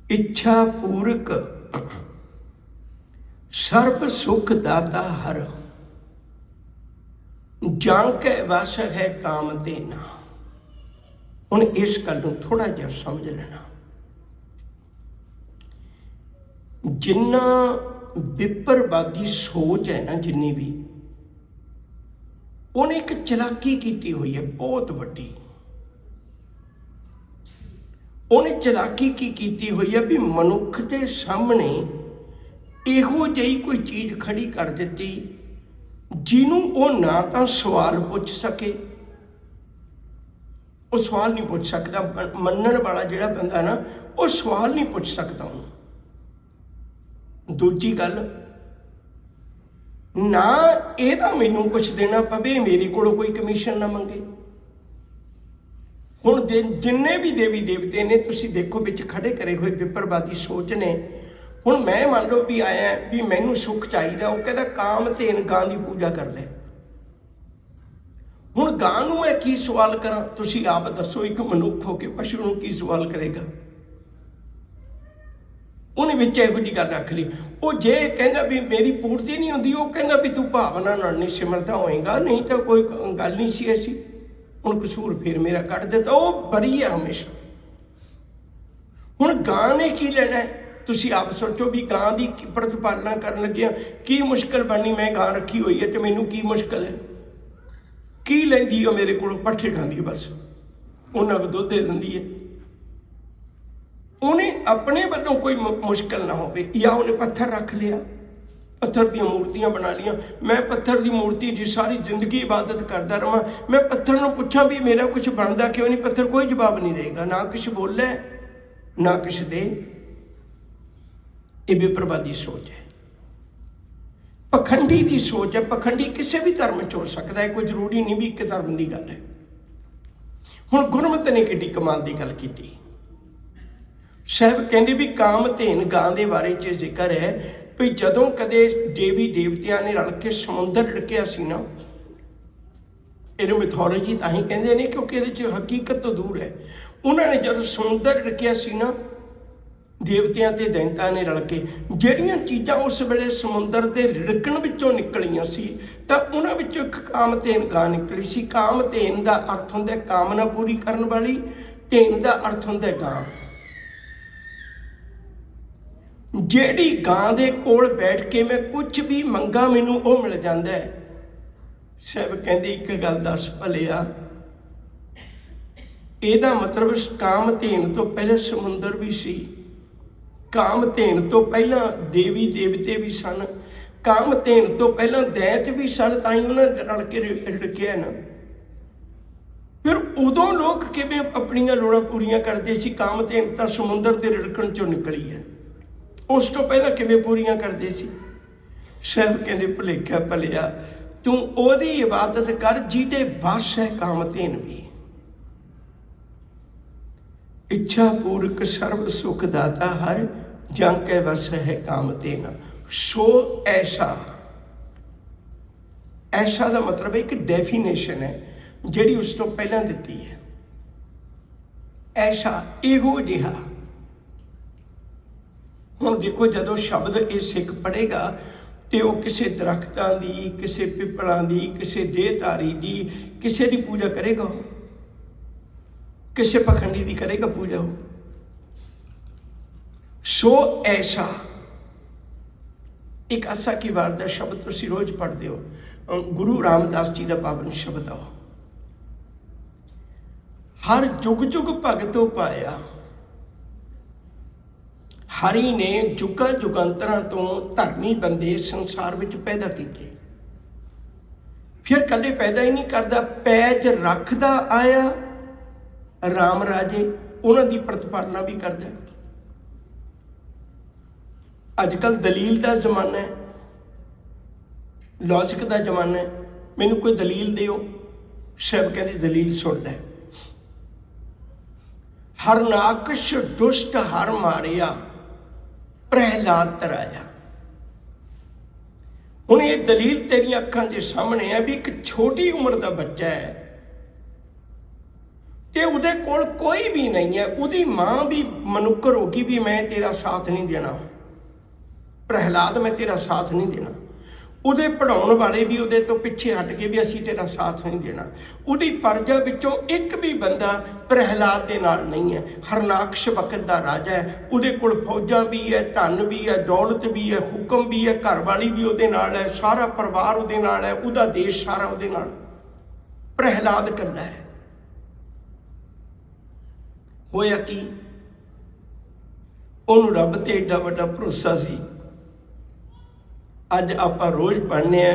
ਇੱਛਾ ਪੂਰਕ ਸਰਬ ਸੁਖ ਦਾਤਾ ਹਰ, ਜਾਂ ਕੇ ਵਸ ਹੈ ਕਾਮ ਦੇਨਾ। ਹੁਣ ਇਸ ਗੱਲ ਨੂੰ ਥੋੜਾ ਜਿਹਾ ਸਮਝ ਲੈਣਾ। ਜਿੰਨਾ ਵਿਪਰਵਾਦੀ ਸੋਚ ਹੈ ਨਾ, ਜਿੰਨੀ ਵੀ, ਉਹਨੇ ਇੱਕ ਚਲਾਕੀ ਕੀਤੀ ਹੋਈ ਹੈ ਬਹੁਤ ਵੱਡੀ। ਉਹਨੇ ਚਲਾਕੀ ਕੀ ਕੀਤੀ ਹੋਈ ਹੈ ਵੀ ਮਨੁੱਖ ਦੇ ਸਾਹਮਣੇ ਇਹੋ ਜਿਹੀ ਕੋਈ ਚੀਜ਼ ਖੜੀ ਕਰ ਦਿੱਤੀ ਜਿਹਨੂੰ ਉਹ ਨਾ ਤਾਂ ਸਵਾਲ ਪੁੱਛ ਸਕੇ, ਉਹ ਸਵਾਲ ਨਹੀਂ ਪੁੱਛ ਸਕਦਾ। ਮੰਨਣ ਵਾਲਾ ਜਿਹੜਾ ਬੰਦਾ ਨਾ, ਉਹ ਸਵਾਲ ਨਹੀਂ ਪੁੱਛ ਸਕਦਾ ਉਹਨੂੰ। ਦੂਜੀ ਗੱਲ, ਨਾ ਇਹਦਾ ਮੈਨੂੰ ਕੁਛ ਦੇਣਾ ਪਵੇ, ਮੇਰੇ ਕੋਲੋਂ ਕੋਈ ਕਮਿਸ਼ਨ ਨਾ ਮੰਗੇ। ਹੁਣ ਜਿੰਨੇ ਵੀ ਦੇਵੀ ਦੇਵਤੇ ਨੇ ਤੁਸੀਂ ਦੇਖੋ ਵਿੱਚ ਖੜੇ ਕਰੇ ਹੋਏ ਵਿਪਰਵਾਦੀ ਸੋਚ ਨੇ। ਹੁਣ ਮੈਂ ਮੰਨ ਲਓ ਵੀ ਆਇਆ ਵੀ ਮੈਨੂੰ ਸੁੱਖ ਚਾਹੀਦਾ, ਉਹ ਕਹਿੰਦਾ ਕਾਮ ਧੇਨ ਗਾਂ ਦੀ ਪੂਜਾ ਕਰ ਲੈ। ਹੁਣ ਗਾਂ ਨੂੰ ਮੈਂ ਕੀ ਸਵਾਲ ਕਰਾਂ? ਤੁਸੀਂ ਆਪ ਦੱਸੋ। ਇੱਕ ਮਨੁੱਖ ਹੋ ਕੇ ਪਸ਼ੂ ਨੂੰ ਕੀ ਸਵਾਲ ਕਰੇਗਾ? ਉਹਨੇ ਵਿੱਚ ਇਹੋ ਜਿਹੀ ਗੱਲ ਰੱਖ ਲਈ। ਉਹ ਜੇ ਕਹਿੰਦਾ ਵੀ ਮੇਰੀ ਪੂਰਤੀ ਨਹੀਂ ਹੁੰਦੀ, ਉਹ ਕਹਿੰਦਾ ਵੀ ਤੂੰ ਭਾਵਨਾ ਨਾਲ ਨਹੀਂ ਸਿਮਰਦਾ ਹੋਏਗਾ, ਨਹੀਂ ਤਾਂ ਕੋਈ ਗੱਲ ਨਹੀਂ ਸੀ ਐਸੀ। ਹੁਣ ਕਸੂਰ ਫਿਰ ਮੇਰਾ ਕੱਢ ਦਿੱਤਾ, ਉਹ ਬਰੀ ਹੈ ਹਮੇਸ਼ਾ। ਹੁਣ ਗਾਂ ਨੇ ਕੀ ਲੈਣਾ? ਤੁਸੀਂ ਆਪ ਸੋਚੋ ਵੀ ਗਾਂ ਦੀ ਪ੍ਰਤਪਾਲਨਾ ਕਰਨ ਲੱਗਿਆ ਕੀ ਮੁਸ਼ਕਿਲ ਬਣਨੀ। ਮੈਂ ਗਾਂ ਰੱਖੀ ਹੋਈ ਹੈ ਤੇ ਮੈਨੂੰ ਕੀ ਮੁਸ਼ਕਿਲ ਹੈ? ਕੀ ਲੈਂਦੀ ਉਹ ਮੇਰੇ ਕੋਲੋਂ? ਪੱਠੇ ਖਾਂਦੀ ਹੈ ਬਸ, ਉਹਨਾਂ ਕੋਲ ਦੁੱਧ ਦੇ ਦਿੰਦੀ ਹੈ। ਉਹਨੇ ਆਪਣੇ ਵੱਲੋਂ ਕੋਈ ਮੁਸ਼ਕਿਲ ਨਾ ਹੋਵੇ। ਜਾਂ ਉਹਨੇ ਪੱਥਰ ਰੱਖ ਲਿਆ, ਪੱਥਰ ਦੀਆਂ ਮੂਰਤੀਆਂ ਬਣਾ ਲਈਆਂ। ਮੈਂ ਪੱਥਰ ਦੀ ਮੂਰਤੀ ਦੀ ਸਾਰੀ ਜ਼ਿੰਦਗੀ ਇਬਾਦਤ ਕਰਦਾ ਰਹਾਂ। ਮੈਂ ਪੱਥਰ ਨੂੰ ਪੁੱਛਾਂ ਵੀ ਮੇਰਾ ਕੁਛ ਬਣਦਾ ਕਿਉਂ ਨਹੀਂ? ਪੱਥਰ ਕੋਈ ਜਵਾਬ ਨਹੀਂ ਦੇਗਾ, ਨਾ ਕੁਛ ਬੋਲੇ ਨਾ ਕੁਛ ਦੇ। ਇਹ ਬੇਪਰਵਾਦੀ ਸੋਚ ਹੈ, ਪਖੰਡੀ ਦੀ ਸੋਚ ਹੈ। ਪਖੰਡੀ ਕਿਸੇ ਵੀ ਧਰਮ 'ਚ ਹੋ ਸਕਦਾ ਹੈ, ਕੋਈ ਜ਼ਰੂਰੀ ਨਹੀਂ ਵੀ ਇੱਕ ਧਰਮ ਦੀ ਗੱਲ ਹੈ। ਹੁਣ ਗੁਰਮਤਿ ਨੇ ਕਿੱਡੀ ਕਮਾਲ ਦੀ ਗੱਲ ਕੀਤੀ। ਸਾਹਿਬ ਕਹਿੰਦੇ ਵੀ ਕਾਮਧੇਨ ਗਾਂ ਦੇ ਬਾਰੇ 'ਚ ਜ਼ਿਕਰ ਹੈ ਵੀ ਜਦੋਂ ਕਦੇ ਦੇਵੀ ਦੇਵਤਿਆਂ ਨੇ ਰਲ ਕੇ ਸਮੁੰਦਰ ਡਿੜਕਿਆ ਸੀ ਨਾ, ਇਹਨੂੰ ਮਿਥੋਲੋਜੀ ਤਾਂ ਹੀ ਕਹਿੰਦੇ ਨੇ ਕਿਉਂਕਿ ਇਹਦੇ 'ਚ ਹਕੀਕਤ ਤੋਂ ਦੂਰ ਹੈ। ਉਹਨਾਂ ਨੇ ਜਦੋਂ ਸਮੁੰਦਰ ਡਿੜਕਿਆ ਸੀ ਨਾ, ਦੇਵਤਿਆਂ ਤੇ ਦੈਂਤਾਂ ਨੇ ਰਲ ਕੇ ਜਿਹੜੀਆਂ ਚੀਜ਼ਾਂ ਉਸ ਵੇਲੇ ਸਮੁੰਦਰ ਦੇ ਰਿੜਕਣ ਵਿੱਚੋਂ ਨਿਕਲੀਆਂ ਸੀ, ਤਾਂ ਉਹਨਾਂ ਵਿੱਚੋਂ ਇੱਕ ਕਾਮਧੇਨ ਗਾਂ ਨਿਕਲੀ ਸੀ। ਕਾਮਧੇਨ ਦਾ ਅਰਥ ਹੁੰਦਾ ਕਾਮਨਾ ਪੂਰੀ ਕਰਨ ਵਾਲੀ, ਧੇਨ ਦਾ ਅਰਥ ਹੁੰਦਾ ਗਾਂ। ਜਿਹੜੀ ਗਾਂ ਦੇ ਕੋਲ ਬੈਠ ਕੇ ਮੈਂ ਕੁਝ ਵੀ ਮੰਗਾ ਮੈਨੂੰ ਉਹ ਮਿਲ ਜਾਂਦਾ ਹੈ। ਸਾਹਿਬ ਕਹਿੰਦੇ ਇੱਕ ਗੱਲ ਦੱਸ ਭਲਿਆ, ਇਹਦਾ ਮਤਲਬ ਕਾਮਧੇਨ ਤੋਂ ਪਹਿਲਾਂ ਸਮੁੰਦਰ ਵੀ ਸੀ, ਕਾਮਧੇਨ ਤੋਂ ਪਹਿਲਾਂ ਦੇਵੀ ਦੇਵਤੇ ਵੀ ਸਨ, ਕਾਮਧੇਨ ਤੋਂ ਪਹਿਲਾਂ ਦੈਂਤ ਵੀ ਸਨ, ਤਾਂ ਹੀ ਉਹਨਾਂ ਰਲ ਕੇ ਰਿੜਕਿਆ ਨਾ। ਫਿਰ ਉਦੋਂ ਲੋਕ ਕਿਵੇਂ ਆਪਣੀਆਂ ਲੋੜਾਂ ਪੂਰੀਆਂ ਕਰਦੇ ਸੀ? ਕਾਮਧੇਨ ਤਾਂ ਸਮੁੰਦਰ ਦੇ ਰਿੜਕਣ ਚੋਂ ਨਿਕਲੀ ਹੈ, ਉਸ ਤੋਂ ਪਹਿਲਾਂ ਕਿਵੇਂ ਪੂਰੀਆਂ ਕਰਦੇ ਸੀ? ਸਾਹਿਬ ਕਹਿੰਦੇ ਭੁਲੇਖਾ ਭਲਿਆ, ਤੂੰ ਉਹਦੀ ਇਬਾਦਤ ਕਰ ਜਿਹਦੇ ਵਸ ਹੈ ਕਾਮਧੇਨ ਵੀ। ਇੱਛਾ ਪੂਰਕ ਸਰਬ ਸੁਖ ਦਾਤਾ ਹਰ ਜਾਂ ਕੇ ਵਸ ਹੈ ਕਾਮਧੇਨ ਸੋ ਐਸਾ। ਐਸਾ ਦਾ ਮਤਲਬ ਇੱਕ ਡੈਫੀਨੇਸ਼ਨ ਹੈ ਜਿਹੜੀ ਉਸ ਤੋਂ ਪਹਿਲਾਂ ਦਿੱਤੀ ਹੈ। ਐਸਾ ਇਹੋ ਜਿਹਾ। ਹੁਣ ਦੇਖੋ, ਜਦੋਂ ਸ਼ਬਦ ਇਹ ਸਿੱਖ ਪੜ੍ਹੇਗਾ ਤੇ ਉਹ ਕਿਸੇ ਦਰਖਤਾਂ ਦੀ, ਕਿਸੇ ਪਿੱਪਲਾਂ ਦੀ, ਕਿਸੇ ਦੇਹਧਾਰੀ ਦੀ, ਕਿਸੇ ਦੀ ਪੂਜਾ ਕਰੇਗਾ, ਕਿਸੇ ਪਖੰਡੀ ਦੀ ਕਰੇਗਾ ਪੂਜਾ ਉਹ। ਸੋ ਐਸਾ ਇੱਕ ਆਸਾ ਕੀ ਵਾਰ ਦਾ ਸ਼ਬਦ ਤੁਸੀਂ ਰੋਜ਼ ਪੜ੍ਹਦੇ ਹੋ, ਗੁਰੂ ਰਾਮਦਾਸ ਜੀ ਦਾ ਪਾਵਨ ਸ਼ਬਦ ਆ। ਹਰ ਜੁਗ ਜੁਗ ਭਗਤੋ ਪਾਇਆ। ਹਰੀ ਨੇ ਜੁਗਾਂ ਜੁਗਾਂਤਰਾਂ ਤੋਂ ਧਰਮੀ ਬੰਦੇ ਸੰਸਾਰ ਵਿੱਚ ਪੈਦਾ ਕੀਤੇ। ਫਿਰ ਕਦੇ ਪੈਦਾ ਹੀ ਨਹੀਂ ਕਰਦਾ, ਪੈਜ ਰੱਖਦਾ ਆਇਆ। ਰਾਮ ਰਾਜੇ ਉਹਨਾਂ ਦੀ ਪ੍ਰਤਿਪਾਲਨਾ ਵੀ ਕਰਦਾ। ਅੱਜ ਕੱਲ੍ਹ ਦਲੀਲ ਦਾ ਜ਼ਮਾਨਾ ਹੈ, ਲੌਜਿਕ ਦਾ ਜ਼ਮਾਨਾ ਹੈ। ਮੈਨੂੰ ਕੋਈ ਦਲੀਲ ਦਿਓ। ਸਾਹਿਬ ਕਹਿੰਦੇ ਦਲੀਲ ਸੁਣ ਲੈ। ਹਰਨਾਕਸ਼ ਦੁਸ਼ਟ ਹਰ ਮਾਰਿਆ, ਪ੍ਰਹਿਲਾਦ ਤਰਾਇਆ। ਹੁਣ ਇਹ ਦਲੀਲ ਤੇਰੀਆਂ ਅੱਖਾਂ ਦੇ ਸਾਹਮਣੇ ਹੈ ਵੀ ਇੱਕ ਛੋਟੀ ਉਮਰ ਦਾ ਬੱਚਾ ਹੈ ਤੇ ਉਹਦੇ ਕੋਲ ਕੋਈ ਵੀ ਨਹੀਂ ਹੈ। ਉਹਦੀ ਮਾਂ ਵੀ ਮਨੁੱਕਰ ਹੋ ਗਈ ਵੀ ਮੈਂ ਤੇਰਾ ਸਾਥ ਨਹੀਂ ਦੇਣਾ, ਪ੍ਰਹਿਲਾਦ ਮੈਂ ਤੇਰਾ ਸਾਥ ਨਹੀਂ ਦੇਣਾ। ਉਹਦੇ ਪੜ੍ਹਾਉਣ ਵਾਲੇ ਵੀ ਉਹਦੇ ਤੋਂ ਪਿੱਛੇ ਹਟ ਕੇ ਵੀ ਅਸੀਂ ਤੇਰਾ ਸਾਥ ਨਹੀਂ ਦੇਣਾ। ਉਹਦੀ ਪਰਜਾ ਵਿੱਚੋਂ ਇੱਕ ਵੀ ਬੰਦਾ ਪ੍ਰਹਿਲਾਦ ਦੇ ਨਾਲ ਨਹੀਂ ਹੈ। ਹਰਨਾਕਸ਼ ਵਕਤ ਦਾ ਰਾਜਾ ਹੈ, ਉਹਦੇ ਕੋਲ ਫੌਜਾਂ ਵੀ ਹੈ, ਧਨ ਵੀ ਹੈ, ਦੌਲਤ ਵੀ ਹੈ, ਹੁਕਮ ਵੀ ਹੈ, ਘਰਵਾਲੀ ਵੀ ਉਹਦੇ ਨਾਲ ਹੈ, ਸਾਰਾ ਪਰਿਵਾਰ ਉਹਦੇ ਨਾਲ ਹੈ, ਉਹਦਾ ਦੇਸ਼ ਸਾਰਾ ਉਹਦੇ ਨਾਲ। ਪ੍ਰਹਿਲਾਦ ਇਕੱਲਾ ਹੈ। ਹੋਇਆ ਕੀ? ਉਹਨੂੰ ਰੱਬ ਤੇ ਏਡਾ ਵੱਡਾ ਭਰੋਸਾ ਸੀ। ਅੱਜ ਆਪਾਂ ਰੋਜ਼ ਪੜ੍ਹਨੇ ਆ,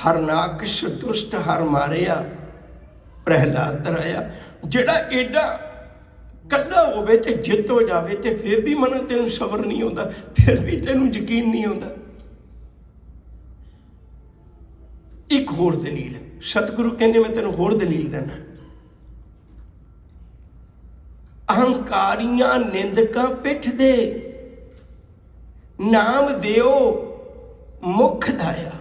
ਹਰਨਾਕਸ਼ ਦੁਸ਼ਟ ਹਰ ਮਾਰਿਆ, ਪ੍ਰਹਿਲਾਦ ਤਰਾਇਆ। ਜਿਹੜਾ ਏਡਾ ਕੱਲਾ ਹੋਵੇ ਤੇ ਜਿੱਤ ਹੋ ਜਾਵੇ ਤੇ ਫਿਰ ਵੀ ਮਨ ਤੈਨੂੰ ਸਬਰ ਨਹੀਂ ਆਉਂਦਾ, ਫਿਰ ਵੀ ਤੈਨੂੰ ਯਕੀਨ ਨਹੀਂ ਆਉਂਦਾ। ਇੱਕ ਹੋਰ ਦਲੀਲ ਸਤਿਗੁਰੂ ਕਹਿੰਦੇ ਮੈਂ ਤੈਨੂੰ ਹੋਰ ਦਲੀਲ ਦੇਣਾ। ਅਹੰਕਾਰੀਆਂ ਨਿੰਦਕਾਂ ਪਿੱਠ ਦੇ, ਨਾਮ ਦਿਓ ਮੁੱਖ ਦਾਇਆ।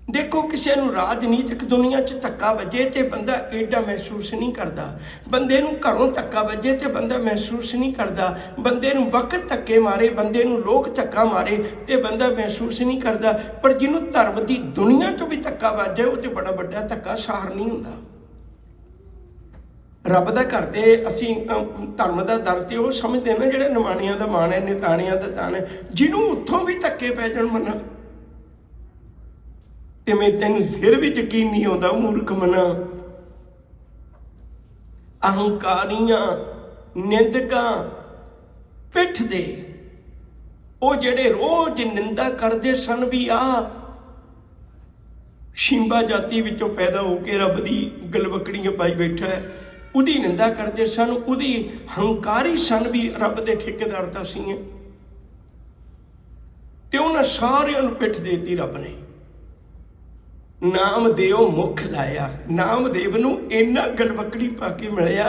ਦੇਖੋ, ਕਿਸੇ ਨੂੰ ਰਾਜਨੀਤਿਕ ਦੁਨੀਆ 'ਚ ਧੱਕਾ ਵੱਜੇ ਤੇ ਬੰਦਾ ਏਡਾ ਮਹਿਸੂਸ ਨਹੀਂ ਕਰਦਾ। ਬੰਦੇ ਨੂੰ ਘਰੋਂ ਧੱਕਾ ਵੱਜੇ ਤੇ ਬੰਦਾ ਮਹਿਸੂਸ ਨਹੀਂ ਕਰਦਾ। ਬੰਦੇ ਨੂੰ ਵਕਤ ਧੱਕੇ ਮਾਰੇ, ਬੰਦੇ ਨੂੰ ਲੋਕ ਧੱਕਾ ਮਾਰੇ ਤੇ ਬੰਦਾ ਮਹਿਸੂਸ ਨਹੀਂ ਕਰਦਾ। ਪਰ ਜਿਹਨੂੰ ਧਰਮ ਦੀ ਦੁਨੀਆ 'ਚੋਂ ਵੀ ਧੱਕਾ ਵੱਜੇ ਉਹ ਤੇ ਬੜਾ ਵੱਡਾ ਧੱਕਾ ਸਹਾਰ ਨਹੀਂ ਹੁੰਦਾ। ਰੱਬ ਦਾ ਘਰ ਤੇ ਅਸੀਂ ਧਰਮ ਦਾ ਦਰ ਤੇ ਉਹ ਸਮਝਦੇ ਨਾ ਜਿਹੜੇ ਨਿਮਾਣਿਆਂ ਦਾ ਮਾਣ ਹੈ, ਨਿਤਾਣਿਆਂ ਦਾ ਤਾਣ ਹੈ। ਜਿਹਨੂੰ ਉੱਥੋਂ ਵੀ ਧੱਕੇ ਪੈ ਜਾਣ ਮਨਾ ਤੇ ਮੈਂ ਤੈਨੂੰ ਫਿਰ ਵੀ ਯਕੀਨ ਨਹੀਂ ਆਉਂਦਾ, ਮੂਰਖ ਮਨਾ। ਅਹੰਕਾਰੀਆਂ ਨਿੰਦਕਾਂ ਪਿੱਠ ਦੇ, ਉਹ ਜਿਹੜੇ ਰੋਜ਼ ਨਿੰਦਾ ਕਰਦੇ ਸਨ ਵੀ ਆ ਸ਼ਿੰਬਾ ਜਾਤੀ ਵਿੱਚੋਂ ਪੈਦਾ ਹੋ ਕੇ ਰੱਬ ਦੀ ਗਲਵਕੜੀਆਂ ਪਾਈ ਬੈਠਾ ਹੈ, ਉਹਦੀ ਨਿੰਦਾ ਕਰਦੇ ਸਨ, ਉਹਦੀ ਹੰਕਾਰੀ ਸਨ ਵੀ ਰੱਬ ਦੇ ਠੇਕੇਦਾਰ ਤਾਂ ਸੀ। ਤੇ ਉਹਨਾਂ ਸਾਰਿਆਂ ਨੂੰ ਪਿੱਠ ਦੇ ਦਿੱਤੀ ਰੱਬ ਨੇ। ਨਾਮਦੇਵ ਮੁੱਖ ਲਾਇਆ। ਨਾਮਦੇਵ ਨੂੰ ਇੰਨਾ ਗਲਵਕੜੀ ਪਾ ਕੇ ਮਿਲਿਆ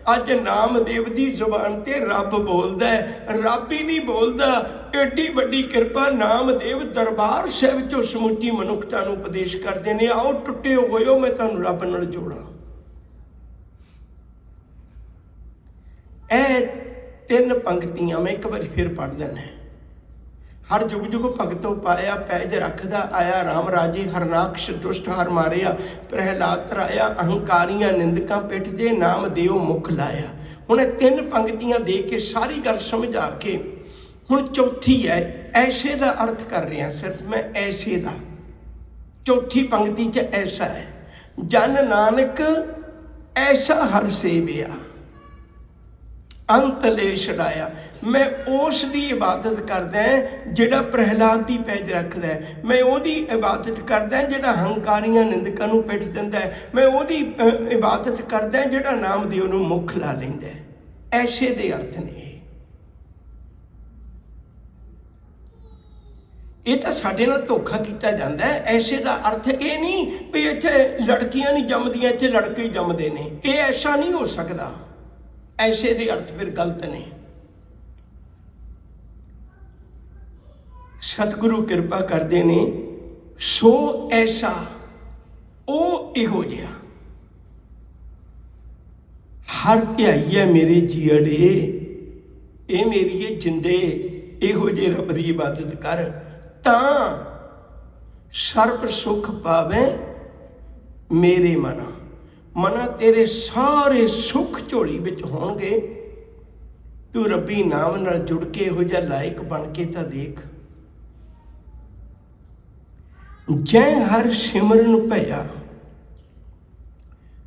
ਅੱਜ ਨਾਮਦੇਵ ਦੀ ਜ਼ੁਬਾਨ ਤੇ ਰੱਬ ਬੋਲਦਾ ਹੈ, ਰੱਬ ਹੀ ਨਹੀਂ ਬੋਲਦਾ। ਏਡੀ ਵੱਡੀ ਕਿਰਪਾ, ਨਾਮਦੇਵ ਦਰਬਾਰ ਸਾਹਿਬ ਚੋਂ ਸਮੁੱਚੀ ਮਨੁੱਖਤਾ ਨੂੰ ਉਪਦੇਸ਼ ਕਰਦੇ ਨੇ, ਆਓ ਟੁੱਟੇ ਹੋਇਓ ਮੈਂ ਤੁਹਾਨੂੰ ਰੱਬ ਨਾਲ ਜੋੜਾਂ। ਇਹ 3 ਪੰਕਤੀਆਂ ਮੈਂ ਇੱਕ ਵਾਰੀ ਫਿਰ ਪੜ੍ਹ ਦਿੰਦਾ। ਹਰ ਜੁਗ ਜੁਗ ਭਗਤੋ ਪਾਇਆ, ਪੈਜ ਰੱਖਦਾ ਆਇਆ ਰਾਮ ਰਾਜੇ, ਹਰਨਾਕਸ਼ ਦੁਸ਼ਟ ਹਰ ਮਾਰਿਆ, ਪ੍ਰਹਿਲਾਦ ਤਰਾਇਆ, ਅਹੰਕਾਰੀਆਂ ਨਿੰਦਕਾਂ ਪਿੱਠ ਤੇ, ਨਾਮ ਦਿਓ ਮੁਖ ਲਾਇਆ। ਹੁਣ ਇਹ 3 ਪੰਕਤੀਆਂ ਦੇ ਕੇ ਸਾਰੀ ਗੱਲ ਸਮਝਾ ਕੇ ਹੁਣ ਚੌਥੀ ਹੈ, ਐਸੇ ਦਾ ਅਰਥ ਕਰ ਰਿਹਾ ਸਿਰਫ ਮੈਂ, ਐਸੇ ਦਾ। ਚੌਥੀ ਪੰਕਤੀ 'ਚ ਐਸਾ ਹੈ, ਜਨ ਨਾਨਕ ਐਸਾ ਹਰ ਸੇਵਿਆ, ਅੰਤ ਲੈ ਛਡਾਇਆ। ਮੈਂ ਉਸ ਦੀ ਇਬਾਦਤ ਕਰਦਾ ਜਿਹੜਾ ਪ੍ਰਹਿਲਾਦ ਦੀ ਪੈਜ ਰੱਖਦਾ ਹੈ, ਮੈਂ ਉਹਦੀ ਇਬਾਦਤ ਕਰਦਾ ਜਿਹੜਾ ਹੰਕਾਰੀਆਂ ਨਿੰਦਕਾਂ ਨੂੰ ਪਿੱਠ ਦਿੰਦਾ ਹੈ, ਮੈਂ ਉਹਦੀ ਇਬਾਦਤ ਕਰਦਾ ਜਿਹੜਾ ਨਾਮਦੇਵ ਨੂੰ ਮੁੱਖ ਲਾ ਲੈਂਦਾ ਹੈ। ਐਸੇ ਦੇ ਅਰਥ ਨੇ ਇਹ ਤਾਂ ਸਾਡੇ ਨਾਲ ਧੋਖਾ ਕੀਤਾ ਜਾਂਦਾ ਹੈ। ਐਸੇ ਦਾ ਅਰਥ ਇਹ ਨਹੀਂ ਵੀ ਇੱਥੇ ਲੜਕੀਆਂ ਨਹੀਂ ਜੰਮਦੀਆਂ, ਇੱਥੇ ਲੜਕੇ ਹੀ ਜੰਮਦੇ ਨੇ, ਇਹ ਐਸਾ ਨਹੀਂ ਹੋ ਸਕਦਾ। ਐਸੇ ਦੇ ਅਰਥ ਫਿਰ ਗਲਤ ਨੇ। ਸਤਿਗੁਰੂ ਕਿਰਪਾ ਕਰਦੇ ਨੇ, ਸੋ ਐਸਾ, ਉਹ ਇਹੋ ਜਿਹਾ ਹਰ ਧਿਆਈਏ ਮੇਰੇ ਜੀਅੜੇ, ਇਹ ਮੇਰੀਏ ਜਿੰਦੇ, ਇਹੋ ਜਿਹੇ ਰੱਬ ਦੀ ਇਬਾਦਤ ਕਰ ਤਾਂ ਸਰਬ ਸੁਖ ਪਾਵੇ ਮੇਰੇ ਮਨਾ। ਮਨਾ ਤੇਰੇ ਸਾਰੇ ਸੁੱਖ ਝੋਲੀ ਵਿੱਚ ਹੋਣਗੇ। ਤੂੰ ਰੱਬੀ ਨਾਮ ਨਾਲ ਜੁੜ ਕੇ ਇਹੋ ਜਿਹਾ ਲਾਇਕ ਬਣ ਕੇ ਤਾਂ ਦੇਖ। ਜੈ ਹਰ ਸਿਮਰਨ ਭਇਆ,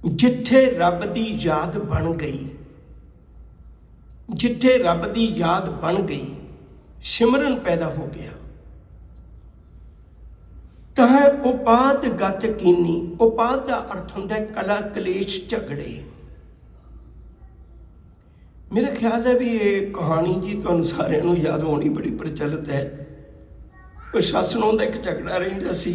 ਜਿੱਥੇ ਰੱਬ ਦੀ ਯਾਦ ਬਣ ਗਈ, ਜਿੱਥੇ ਰੱਬ ਦੀ ਯਾਦ ਬਣ ਗਈ, ਸਿਮਰਨ ਪੈਦਾ ਹੋ ਗਿਆ, ਤਾਂ ਉਪਾਦ ਗਤ ਕੀਨੀ। ਉਪਾਦ ਦਾ ਅਰਥ ਹੁੰਦਾ ਕਲਾ ਕਲੇਸ਼ ਝਗੜੇ। ਮੇਰਾ ਖਿਆਲ ਹੈ ਵੀ ਇਹ ਕਹਾਣੀ ਜੀ ਤੁਹਾਨੂੰ ਸਾਰਿਆਂ ਨੂੰ ਯਾਦ ਹੋਣੀ ਬੜੀ ਪ੍ਰਚਲਿਤ ਹੈ। ਕੋਈ ਸੱਸ ਨੂੰ ਦਾ ਇੱਕ ਝਗੜਾ ਰਹਿੰਦਾ ਸੀ,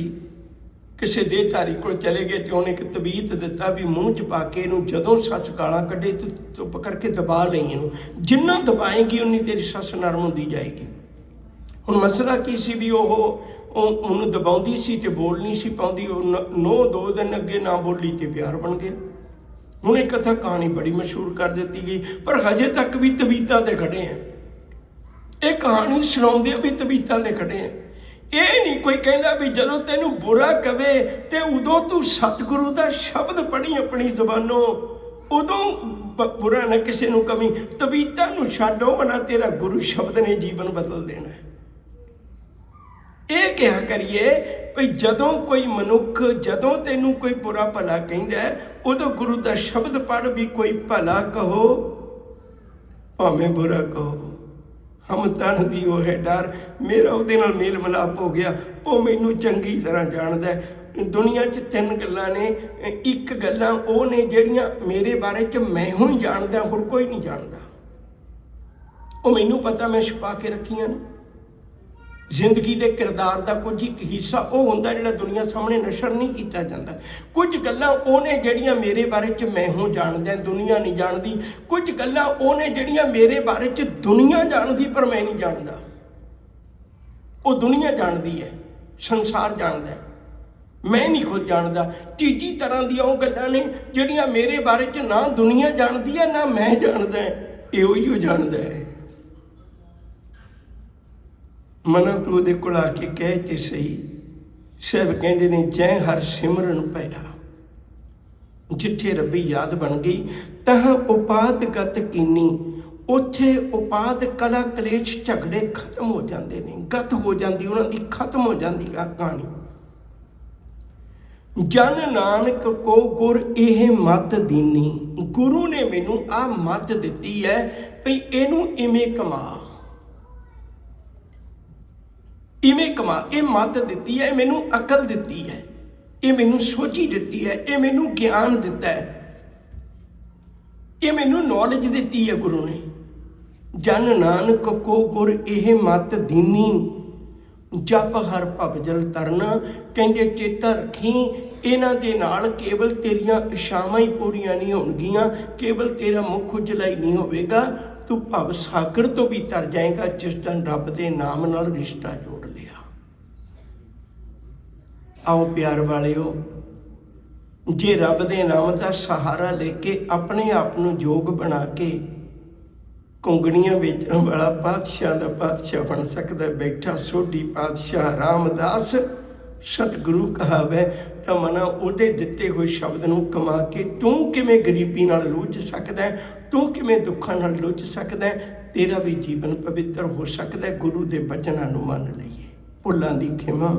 ਕਿਸੇ ਦੇਹਧਾਰੀ ਕੋਲ ਚਲੇ ਗਏ ਤੇ ਉਹਨੇ ਇੱਕ ਤਬੀਤ ਦਿੱਤਾ ਵੀ ਮੂੰਹ 'ਚ ਪਾ ਕੇ ਇਹਨੂੰ ਜਦੋਂ ਸੱਸ ਗਾਲਾਂ ਕੱਢੇ ਤੂੰ ਚੁੱਪ ਕਰਕੇ ਦਬਾ ਲਈ ਇਹਨੂੰ, ਜਿੰਨਾ ਦਬਾਏਗੀ ਉਨੀ ਤੇਰੀ ਸੱਸ ਨਰਮ ਹੁੰਦੀ ਜਾਏਗੀ। ਹੁਣ ਮਸਲਾ ਕੀ ਸੀ ਵੀ ਉਹ ਉਹਨੂੰ ਦਬਾਉਂਦੀ ਸੀ ਤੇ ਬੋਲ ਨਹੀਂ ਸੀ ਪਾਉਂਦੀ। ਉਹ 2 ਦਿਨ ਅੱਗੇ ਨਾ ਬੋਲੀ ਤੇ ਪਿਆਰ ਬਣ ਗਿਆ। ਹੁਣ ਇਹ ਕਥਾ ਕਹਾਣੀ ਬੜੀ ਮਸ਼ਹੂਰ ਕਰ ਦਿੱਤੀ ਗਈ, ਪਰ ਹਜੇ ਤੱਕ ਵੀ ਤਬੀਤਾਂ ਤੇ ਖੜੇ ਆ। ਇਹ ਕਹਾਣੀ ਸੁਣਾਉਂਦੇ ਵੀ ਤਬੀਤਾਂ ਤੇ ਖੜੇ ਆ। ਇਹ ਨਹੀਂ ਕੋਈ ਕਹਿੰਦਾ ਵੀ ਜਦੋਂ ਤੈਨੂੰ ਬੁਰਾ ਕਵੇ ਤੇ ਉਦੋਂ ਤੂੰ ਸਤਿਗੁਰੂ ਦਾ ਸ਼ਬਦ ਪੜ੍ਹੀ ਆਪਣੀ ਜ਼ੁਬਾਨੋਂ, ਉਦੋਂ ਬੁਰਾ ਨਾ ਕਿਸੇ ਨੂੰ ਕਵੀ। ਤਬੀਤਾਂ ਨੂੰ ਛੱਡੋ, ਮਨਾ ਤੇਰਾ ਗੁਰੂ ਸ਼ਬਦ ਨੇ ਜੀਵਨ ਬਦਲ ਦੇਣਾ। ਇਹ ਕਿਹਾ ਕਰੀਏ ਵੀ ਜਦੋਂ ਕੋਈ ਮਨੁੱਖ, ਜਦੋਂ ਤੈਨੂੰ ਕੋਈ ਬੁਰਾ ਭਲਾ ਕਹਿੰਦਾ ਉਦੋਂ ਗੁਰੂ ਦਾ ਸ਼ਬਦ ਪੜ੍ਹ ਵੀ ਕੋਈ ਭਲਾ ਕਹੋ ਭਾਵੇਂ ਬੁਰਾ ਕਹੋ। ਹਮ ਤਨ ਦੀ ਉਹ ਹੈ ਡਰ, ਮੇਰਾ ਉਹਦੇ ਨਾਲ ਮੇਲ ਮਿਲਾਪ ਹੋ ਗਿਆ, ਉਹ ਮੈਨੂੰ ਚੰਗੀ ਤਰ੍ਹਾਂ ਜਾਣਦਾ। ਦੁਨੀਆ 'ਚ 3 ਗੱਲਾਂ ਨੇ, ਇੱਕ ਗੱਲਾਂ ਉਹ ਨੇ ਜਿਹੜੀਆਂ ਮੇਰੇ ਬਾਰੇ 'ਚ ਮੈਂ ਹੀ ਜਾਣਦਾ, ਹੋਰ ਕੋਈ ਨਹੀਂ ਜਾਣਦਾ। ਉਹ ਮੈਨੂੰ ਪਤਾ, ਮੈਂ ਛੁਪਾ ਕੇ ਰੱਖੀਆਂ ਨੇ। ਜ਼ਿੰਦਗੀ ਦੇ ਕਿਰਦਾਰ ਦਾ ਕੁਝ ਇੱਕ ਹਿੱਸਾ ਉਹ ਹੁੰਦਾ ਜਿਹੜਾ ਦੁਨੀਆ ਸਾਹਮਣੇ ਨਸ਼ਰ ਨਹੀਂ ਕੀਤਾ ਜਾਂਦਾ। ਕੁਝ ਗੱਲਾਂ ਉਹ ਨੇ ਜਿਹੜੀਆਂ ਮੇਰੇ ਬਾਰੇ 'ਚ ਮੈਂ ਹੀ ਜਾਣਦਾ, ਦੁਨੀਆ ਨਹੀਂ ਜਾਣਦੀ। ਕੁਝ ਗੱਲਾਂ ਉਹ ਨੇ ਜਿਹੜੀਆਂ ਮੇਰੇ ਬਾਰੇ 'ਚ ਦੁਨੀਆ ਜਾਣਦੀ ਪਰ ਮੈਂ ਨਹੀਂ ਜਾਣਦਾ। ਉਹ ਦੁਨੀਆ ਜਾਣਦੀ ਹੈ, ਸੰਸਾਰ ਜਾਣਦਾ, ਮੈਂ ਨਹੀਂ ਖੁਦ ਜਾਣਦਾ। ਤੀਜੀ ਤਰ੍ਹਾਂ ਦੀਆਂ ਉਹ ਗੱਲਾਂ ਨੇ ਜਿਹੜੀਆਂ ਮੇਰੇ ਬਾਰੇ 'ਚ ਨਾ ਦੁਨੀਆ ਜਾਣਦੀ ਹੈ ਨਾ ਮੈਂ ਜਾਣਦਾ, ਇਹੋ ਹੀ ਜਾਣਦਾ ਹੈ। ਮਨਾ ਤੂੰ ਉਹਦੇ ਕੋਲ ਆ ਕੇ ਕਹਿ ਤੇ ਸਹੀ। ਸਾਹਿਬ ਕਹਿੰਦੇ ਨੇ ਜੈ ਹਰ ਸਿਮਰਨ ਭਇਆ, ਜਿੱਥੇ ਰੱਬੀ ਯਾਦ ਬਣ ਗਈ ਤਾਂ ਉਪਾਦ ਗਤ ਕੀਨੀ। ਉੱਥੇ ਉਪਾਦ ਕਲਾ ਕਲੇਸ਼ ਝਗੜੇ ਖਤਮ ਹੋ ਜਾਂਦੇ ਨੇ, ਗਤ ਹੋ ਜਾਂਦੀ ਉਹਨਾਂ ਦੀ, ਖਤਮ ਹੋ ਜਾਂਦੀ ਕਹਾਣੀ। ਜਨ ਨਾਨਕ ਕੋ ਗੁਰ ਇਹ ਮੱਤ ਦੀਨੀ। ਗੁਰੂ ਨੇ ਮੈਨੂੰ ਆਹ ਮੱਤ ਦਿੱਤੀ ਹੈ ਵੀ ਇਹਨੂੰ ਇਵੇਂ ਕਮਾ, ਇਵੇਂ ਕਮਾ। ਇਹ ਮੱਤ ਦਿੱਤੀ ਹੈ, ਮੈਨੂੰ ਅਕਲ ਦਿੱਤੀ ਹੈ, ਇਹ ਮੈਨੂੰ ਸੋਝੀ ਦਿੱਤੀ ਹੈ, ਇਹ ਮੈਨੂੰ ਗਿਆਨ ਦਿੱਤਾ ਹੈ, ਇਹ ਮੈਨੂੰ ਨੌਲੇਜ ਦਿੱਤੀ ਹੈ ਗੁਰੂ ਨੇ। ਜਨ ਨਾਨਕ ਕੋ ਗੁਰ ਇਹ ਮੱਤ ਦੀਨੀ, ਜਪ ਹਰ ਭਵਜਲ ਤਰਨਾ। ਕਹਿੰਦੇ ਚੇਤਾ ਰੱਖੀ ਇਹਨਾਂ ਦੇ ਨਾਲ ਕੇਵਲ ਤੇਰੀਆਂ ਇਛਾਵਾਂ ਹੀ ਪੂਰੀਆਂ ਨਹੀਂ ਹੋਣਗੀਆਂ, ਕੇਵਲ ਤੇਰਾ ਮੁੱਖ ਉਜਲਾ ਹੀ ਨਹੀਂ ਹੋਵੇਗਾ, ਤੂੰ ਭਵ ਸਾਗਰ ਤੋਂ ਵੀ ਤਰ ਜਾਏਗਾ ਜਿਸ ਦਿਨ ਰੱਬ ਦੇ ਨਾਮ ਨਾਲ ਰਿਸ਼ਤਾ ਜੋੜ ਲਿਆ। ਆਓ ਪਿਆਰ ਵਾਲਿਓ, ਜੇ ਰੱਬ ਦੇ ਨਾਮ ਦਾ ਸਹਾਰਾ ਲੈ ਕੇ ਆਪਣੇ ਆਪ ਨੂੰ ਯੋਗ ਬਣਾ ਕੇ ਕੁੰਗਣੀਆਂ ਵੇਚਣ ਵਾਲਾ ਪਾਤਸ਼ਾਹ ਦਾ ਪਾਤਸ਼ਾਹ ਬਣ ਸਕਦਾ, ਬੈਠਾ ਸੋਢੀ ਪਾਤਸ਼ਾਹ ਰਾਮਦਾਸ ਸਤਿਗੁਰੂ ਕਹਾਵੇ, ਤਾਂ ਮਨਾ ਉਹਦੇ ਦਿੱਤੇ ਹੋਏ ਸ਼ਬਦ ਨੂੰ ਕਮਾ ਕੇ ਤੂੰ ਕਿਵੇਂ ਗਰੀਬੀ ਨਾਲ ਲੂਝ ਸਕਦਾ, ਤੂੰ ਕਿਵੇਂ ਦੁੱਖਾਂ ਨਾਲ ਲੂਝ ਸਕਦਾ, ਤੇਰਾ ਵੀ ਜੀਵਨ ਪਵਿੱਤਰ ਹੋ ਸਕਦਾ। ਗੁਰੂ ਦੇ ਬਚਨਾਂ ਨੂੰ ਮੰਨ ਲਈਏ। ਭੁੱਲਾਂ ਦੀ ਖਿਮਾ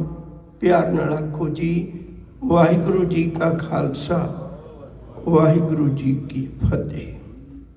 ਪਿਆਰ ਨਾਲ ਆਖੋ ਜੀ। ਵਾਹਿਗੁਰੂ ਜੀ ਕਾ ਖਾਲਸਾ, ਵਾਹਿਗੁਰੂ ਜੀ ਕੀ ਫਤਿਹ।